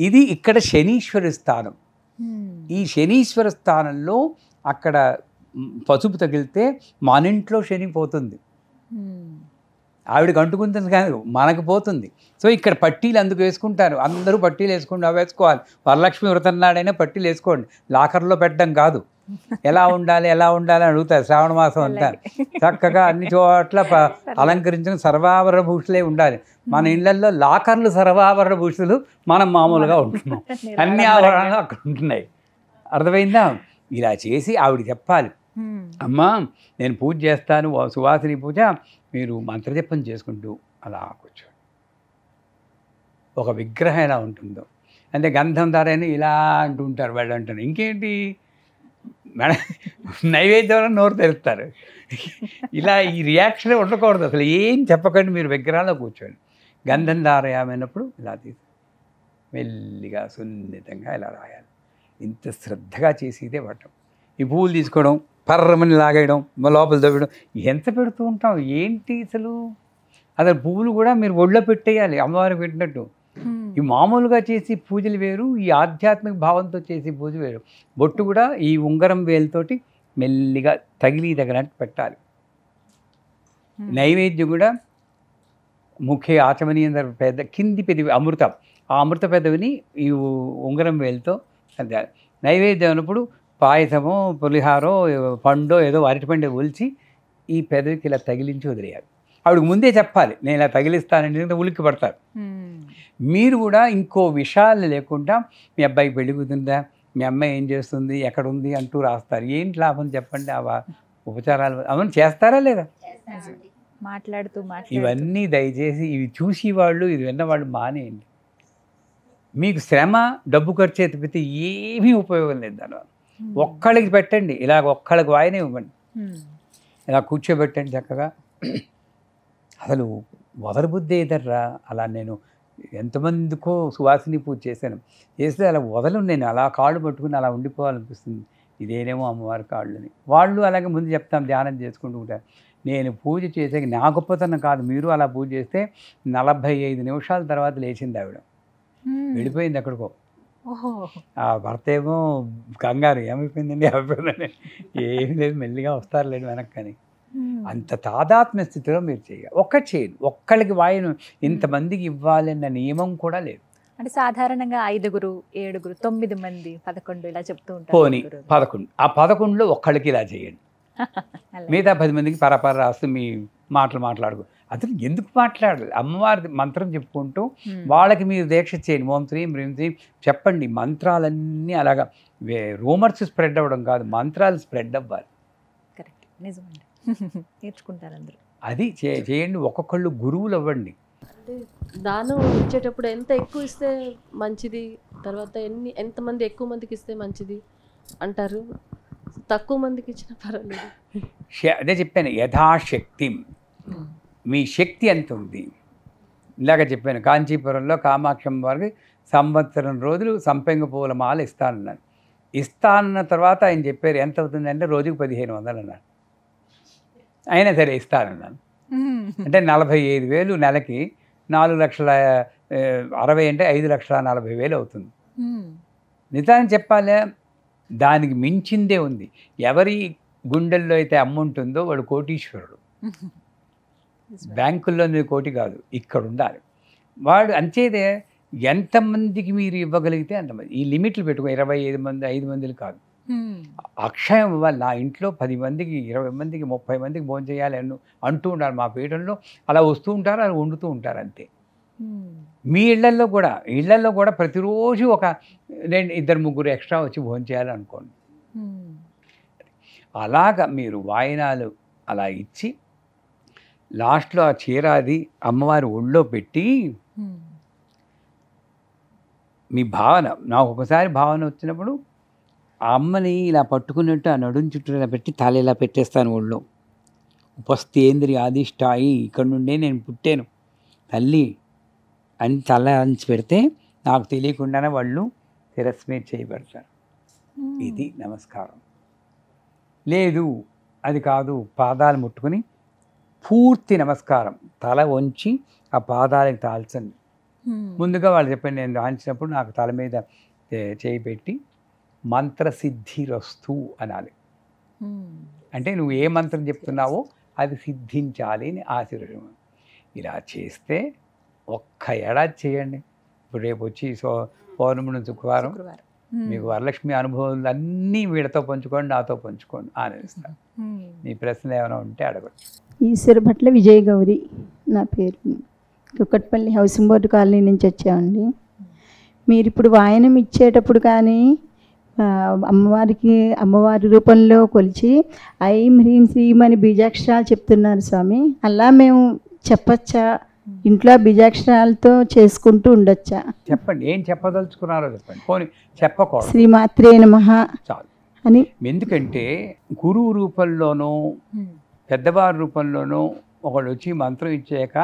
ఇది ఇక్కడ శనీశ్వర స్థానం. ఈ శనీశ్వర స్థానంలో అక్కడ పసుపు తగిలితే మన ఇంట్లో శని పోతుంది, ఆవిడకి అంటుకుంటుంది కాదు మనకు పోతుంది. సో ఇక్కడ పట్టీలు అందుకు వేసుకుంటారు, అందరూ పట్టీలు వేసుకోవాలి. వరలక్ష్మి వ్రతం నాడైనా పట్టీలు వేసుకోండి, లాకర్లో పెట్టడం కాదు. ఎలా ఉండాలి అని అడుగుతారు శ్రావణ మాసం అంతా. చక్కగా అన్ని చోట్ల అలంకరించిన సర్వాభరణ భూషులే ఉండాలి. మన ఇళ్లలో లాకర్లు సర్వాభరణ భూషులు, మనం మామూలుగా ఉంటున్నాం, అన్ని ఆభరణాలు అక్కడ ఉంటున్నాయి. అర్థమైందా? ఇలా చేసి ఆవిడ చెప్పాలి, అమ్మా నేను పూజ చేస్తాను, సువాసిని పూజ, మీరు మంత్రజపం చేసుకుంటూ అలా కూర్చోండి. ఒక విగ్రహం ఎలా ఉంటుందో అంటే గంధం ధారని ఇలా అంటుంటారు వాళ్ళు, అంటారు ఇంకేంటి మేడం నైవేద్యం నోరు తెరుస్తారు. ఇలా ఈ రియాక్షన్ ఉండకూడదు, అసలు ఏం చెప్పకండి, మీరు విగ్రహాల్లో కూర్చోండి. గంధం ధారయామైనప్పుడు ఇలా తీసి మెల్లిగా సున్నితంగా ఇలా రాయాలి. ఇంత శ్రద్ధగా చేసి ఇదే పట్టం. ఈ పువ్వులు తీసుకోవడం, పర్రమని లాగేయడం, లోపల దవ్వడం, ఎంత పెడుతూ ఉంటాం ఏంటి అసలు. అసలు పువ్వులు కూడా మీరు ఒళ్ళో పెట్టేయాలి అమ్మవారికి పెట్టినట్టు. ఈ మామూలుగా చేసి పూజలు వేరు, ఈ ఆధ్యాత్మిక భావంతో చేసి పూజ వేరు. బొట్టు కూడా ఈ ఉంగరం వేలుతోటి మెల్లిగా తగిలి తగినట్టు పెట్టాలి. నైవేద్యం కూడా ముఖ్య ఆచమనీయ పెద్ద కింది పెదవి అమృతం, ఆ అమృత పెదవిని ఈ ఉంగరం వేలుతో అందాలి. నైవేద్యం అన్నప్పుడు పాయసమో పులిహారో పండో ఏదో అరటిపండు ఒలిచి ఈ పెదవికి ఇలా తగిలించి వదిలేయాలి. ఆవిడకి ముందే చెప్పాలి నేను ఇలా తగిలిస్తానండి, ఉలిక్కి పడతారు. మీరు కూడా ఇంకో విషయాలు లేకుండా మీ అబ్బాయికి పెళ్లి కుదిరిందా, మీ అమ్మాయి ఏం చేస్తుంది, ఎక్కడుంది అంటూ రాస్తారు. ఏంటి లాభం చెప్పండి? ఆ ఉపచారాలు అవన్నీ చేస్తారా లేదా? మాట్లాడుతూ ఇవన్నీ దయచేసి ఇవి చూసి వాళ్ళు ఇది విన్నవాళ్ళు మానేయండి. మీకు శ్రమ డబ్బు ఖర్చు తప్పితే ఏమీ ఉపయోగం లేదు దానివల్ల. ఒక్కళ్ళకి పెట్టండి, ఇలా ఒక్కళ్ళకి వాయినే ఇవ్వండి, ఇలా కూర్చోబెట్టండి చక్కగా. అసలు వదల బుద్ధి ఏదర్రా, అలా నేను ఎంతమందికో సువాసిని పూజ చేస్తే అలా వదలు, నేను అలా కాళ్ళు పట్టుకుని అలా ఉండిపోవాలనిపిస్తుంది. ఇదేనేమో అమ్మవారి కాళ్ళని. వాళ్ళు అలాగే ముందు చెప్తాం ధ్యానం చేసుకుంటూ ఉంటారు. నేను పూజ చేసే నా గొప్పతనం కాదు, మీరు అలా పూజ చేస్తే 45 నిమిషాల తర్వాత లేచింది ఆవిడ, వెళ్ళిపోయింది ఎక్కడికో. ఆ భర్త ఏమో కంగారు, ఏమైపోయిందండి అయిపోయిందని. ఏమి లేదు, మెల్లిగా వస్తారులేండి వెనక్కని. అంత తాదాత్మ్య స్థితిలో మీరు చేయాలి. చేయండి, ఒక్కళ్ళకి వాయును ఇంతమందికి ఇవ్వాలన్న నియమం కూడా లేదు. అంటే సాధారణంగా 5, 7, 9 మంది 11 ఇలా చెప్తూ ఉంటారు. పోనీ 11, ఆ 11లో ఒక్కళ్ళకి ఇలా చేయండి. మిగతా 10 మందికి పరపర రాస్తూ మీ మాటలు మాట్లాడుకో. అసలు ఎందుకు మాట్లాడాలి? అమ్మవారి మంత్రం చెప్పుకుంటూ వాళ్ళకి మీరు దీక్ష చేయండి. ఓం శ్రీం హ్రీం శ్రీం చెప్పండి. మంత్రాలన్నీ అలాగా రూమర్స్ స్ప్రెడ్ అవ్వడం కాదు, మంత్రాలు స్ప్రెడ్ అవ్వాలి. కరెక్ట్, నిజమండి. నేర్చుకుంటారు అందరూ. అది చేయండి. ఒక్కొక్కళ్ళు గురువులు అవ్వండి. అంటే దానం ఇచ్చేటప్పుడు ఎంత ఎక్కువ ఇస్తే మంచిది, తర్వాత ఎంతమంది ఎక్కువ మందికి ఇస్తే మంచిది అంటారు? తక్కువ మందికి ఇచ్చినా పర్వాలేదు. అదే చెప్పాను, యథాశక్తి. మీ శక్తి ఎంత ఉంది? ఇలాగ చెప్పాను, కాంచీపురంలో కామాక్షమ్మ వారికి సంవత్సరం రోజులు సంపెంగ పూల మాల ఇస్తానన్నాను. ఇస్తానన్న తర్వాత ఆయన చెప్పారు ఎంత అవుతుందంటే రోజుకు 1500 అన్నాడు. అయినా సరే ఇస్తానన్నాను. అంటే 45,000 నెలకి 4,60,000 అంటే 5,40,000 అవుతుంది. నిజాన్ని చెప్పాలే, దానికి మించిందే ఉంది. ఎవరి గుండెల్లో అయితే అమ్ముంటుందో వాడు కోటీశ్వరుడు. బ్యాంకుల్లో కోటి కాదు, ఇక్కడ ఉండాలి వాడు. అంచేదే ఎంతమందికి మీరు ఇవ్వగలిగితే అంతమంది. ఈ లిమిట్లు పెట్టుకో, 25 మంది 5 మందిలు కాదు, అక్షయం ఇవ్వాలి. నా ఇంట్లో 10 మందికి 20 మందికి 30 మందికి భోజనం చేయాలి అంటూ ఉంటారు. మా పీఠంలో అలా వస్తూ ఉంటారు, అలా వండుతూ ఉంటారు అంతే. మీ ఇళ్లల్లో కూడా ప్రతిరోజు ఒక 2-3 ఎక్స్ట్రా వచ్చి భోజనం చేయాలనుకోండి. అలాగా మీరు వాయినాలు అలా ఇచ్చి లాస్ట్లో ఆ చీరాది అమ్మవారి ఒళ్ళో పెట్టి మీ భావన, నాకు ఒకసారి భావన వచ్చినప్పుడు ఆ అమ్మని ఇలా పట్టుకున్నట్టు ఆ నడుం చుట్టూ ఇలా పెట్టి తల ఇలా పెట్టేస్తాను ఒళ్ళో. ఉపస్థేంద్రి ఆదిష్టాయి, ఇక్కడ నుండే నేను పుట్టాను తల్లి అని తల అంచి పెడితే నాకు తెలియకుండానే వాళ్ళు శిరస్సు చేయబడతారు. ఇది నమస్కారం. లేదు అది కాదు, పాదాలు ముట్టుకుని పూర్తి నమస్కారం, తల వంచి ఆ పాదాలకు తాల్చండి. ముందుగా వాళ్ళు చెప్పండి, నేను దాల్చినప్పుడు నాకు తల మీద చేయి పెట్టి మంత్రసిద్ధిరస్తు అనాలి. అంటే నువ్వు ఏ మంత్రం చెప్తున్నావో అది సిద్ధించాలి అని ఆశీర్వచనం. ఇలా చేస్తే ఒక్క ఏడాది చేయండి. ఇప్పుడు రేపు వచ్చి పౌర్ణమి నుంచి శుక్రవారం మీకు వరలక్ష్మి అనుభవాలు అన్నీ వీళ్ళతో పంచుకోండి, నాతో పంచుకోండి, ఆనందిస్తాను. మీ ప్రశ్నలు ఏమైనా ఉంటే అడగండి. ఈశ్వర భట్ల విజయ గౌరి నా పేరు. కుక్కట్పల్లి హౌసింగ్ బోర్డు కాలనీ నుంచి వచ్చామండి. మీరు ఇప్పుడు వాయనం ఇచ్చేటప్పుడు కానీ అమ్మవారి రూపంలో కొలిచి ఐం హ్రీం శ్రీం అని బీజాక్షరాలు చెప్తున్నారు స్వామి. అలా మేము చెప్పచ్చా? ఇంట్లో బీజాక్షరాలతో చేసుకుంటూ ఉండొచ్చా? చెప్పండి, ఏం చెప్పదలుచుకున్నారో చెప్పండి. పోనీ చెప్పకూడదు. శ్రీమాత్రే నమః చాలు అని. ఎందుకంటే గురువు రూపంలోనూ పెద్దవారి రూపంలోనూ ఒకళ్ళు వచ్చి మంత్రం ఇచ్చాక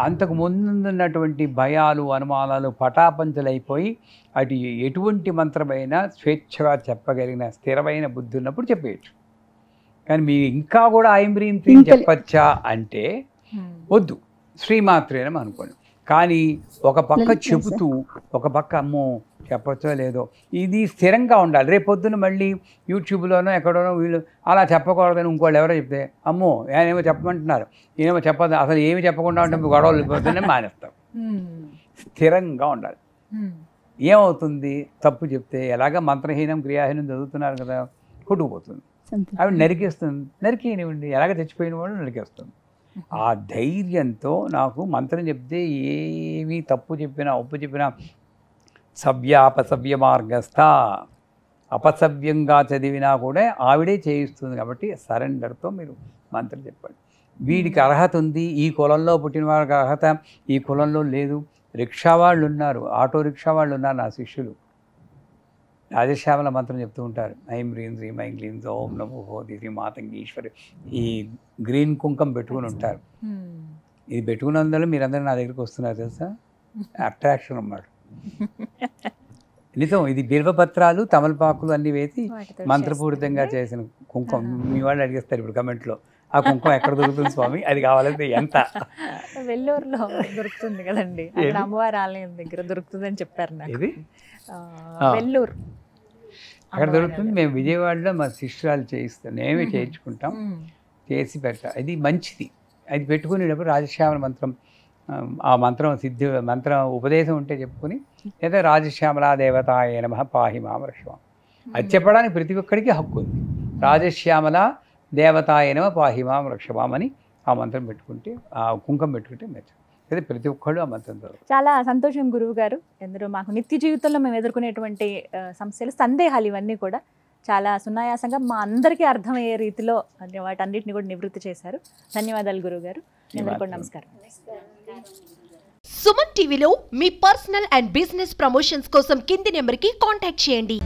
అంతకు ముందున్నటువంటి భయాలు అనుమానాలు పటాపంచలైపోయి అటు ఎటువంటి మంత్రమైనా స్వేచ్ఛగా చెప్పగలిగిన స్థిరమైన బుద్ధి ఉన్నప్పుడు చెప్పేయచ్చు. కానీ మీరు ఇంకా కూడా ఐం హ్రీం శ్రీం చెప్పచ్చా అంటే వద్దు, శ్రీమాత్రేనం అనుకోండి. కానీ ఒక పక్క చెబుతూ ఒక పక్క అమ్మో చెప్పచ్చో లేదో ఇది స్థిరంగా ఉండాలి. రేపు పొద్దున మళ్ళీ యూట్యూబ్లోనో ఎక్కడోనో వీళ్ళు అలా చెప్పకూడదని ఇంకోళ్ళు ఎవరో చెప్తే అమ్మో ఏమో చెప్పమంటున్నారు, నేనేమో చెప్పదు, అసలు ఏమి చెప్పకుండా ఉంటే గొడవలు పొద్దున్నే మానేస్తాం. స్థిరంగా ఉండాలి. ఏమవుతుంది? తప్పు చెప్తే ఎలాగ మంత్రహీనం క్రియాహీనం చదువుతున్నారు కదా, కొట్టుకుపోతుంది. అవి నరికేనివ్వండి, ఎలాగ చచ్చిపోయిన వాళ్ళు నరికేస్తుంది. ఆ ధైర్యంతో నాకు మంత్రం చెప్తే ఏమి తప్పు చెప్పినా ఒప్పు చెప్పినా సవ్యాపసవ్య మార్గస్థ, అపసవ్యంగా చదివినా కూడా ఆవిడే చేయిస్తుంది. కాబట్టి సరెండర్తో మీరు మంత్రం చెప్పండి. వీడికి అర్హత ఉంది, ఈ కులంలో పుట్టిన వారికి అర్హత ఈ కులంలో లేదు. రిక్షా వాళ్ళు ఉన్నారు, ఆటో రిక్షా వాళ్ళు ఉన్నారు నా శిష్యులు. రాజశ్యామల మంత్రం చెప్తూ ఉంటారు, ఐం హ్రీం శ్రీం ఐం క్లీం ఓం నమో భగవతి శ్రీ మాతంగీశ్వరి. ఈ గ్రీన్ కుంకం పెట్టుకుని ఉంటారు. ఇది పెట్టుకున్నందువల్ల మీరందరూ నా దగ్గరికి వస్తున్నారు తెలుసా, అట్రాక్షన్ అన్నమాట. నిజం. ఇది బిల్వపత్రాలు తమలపాకులు అన్నీ వేసి మంత్రపూరితంగా చేసిన కుంకుమ. మీ వాళ్ళు అడిగేస్తారు ఇప్పుడు కమెంట్లో, ఆ కుంకుమ ఎక్కడ దొరుకుతుంది స్వామి, అది కావాలంటే ఎంత? వెల్లూరులో దొరుకుతుంది కదండి, అక్కడ అమ్మవారి ఆలయం దగ్గర దొరుకుతుందని చెప్పారు నాకు. ఇది వెల్లూరు అక్కడ దొరుకుతుంది. మేము విజయవాడలో మా శిష్యురాలు చేయిస్తాం, మేమే చేయించుకుంటాం, చేసి పెట్టాలి. అది మంచిది. అది పెట్టుకునేటప్పుడు రాజశ్యామల మంత్రం, ఆ మంత్రం సిద్ధి మంత్రం ఉపదేశం ఉంటే చెప్పుకుని, లేదా రాజశ్యామలా దేవతాయ నమః పాహి మాం రక్షమాం, అది చెప్పడానికి ప్రతి ఒక్కడికి హక్కు ఉంది. రాజశ్యామల దేవతాయ నమః పాహి మాం రక్షమాం అని ఆ మంత్రం పెట్టుకుంటే, ఆ కుంకుమ పెట్టుకుంటే మెచ్చం. అయితే ప్రతి ఒక్కళ్ళు ఆ మంత్రం చదవాలి. చాలా సంతోషం గురువు గారు. ఎందరో మాకు నిత్య జీవితంలో మేము ఎదుర్కొనేటువంటి సమస్యలు, సందేహాలు ఇవన్నీ కూడా చాలా సునాయాసంగా మా అందరికీ అర్థమయ్యే రీతిలో వాటన్నిటిని కూడా నివృత్తి చేశారు. ధన్యవాదాలు గురువు గారు. అందరికీ కూడా నమస్కారం. సుమన్ టీవీలో మీ పర్సనల్ అండ్ బిజినెస్ ప్రమోషన్స్ కోసం కింది నెంబర్కి కాంటాక్ట్ చేయండి.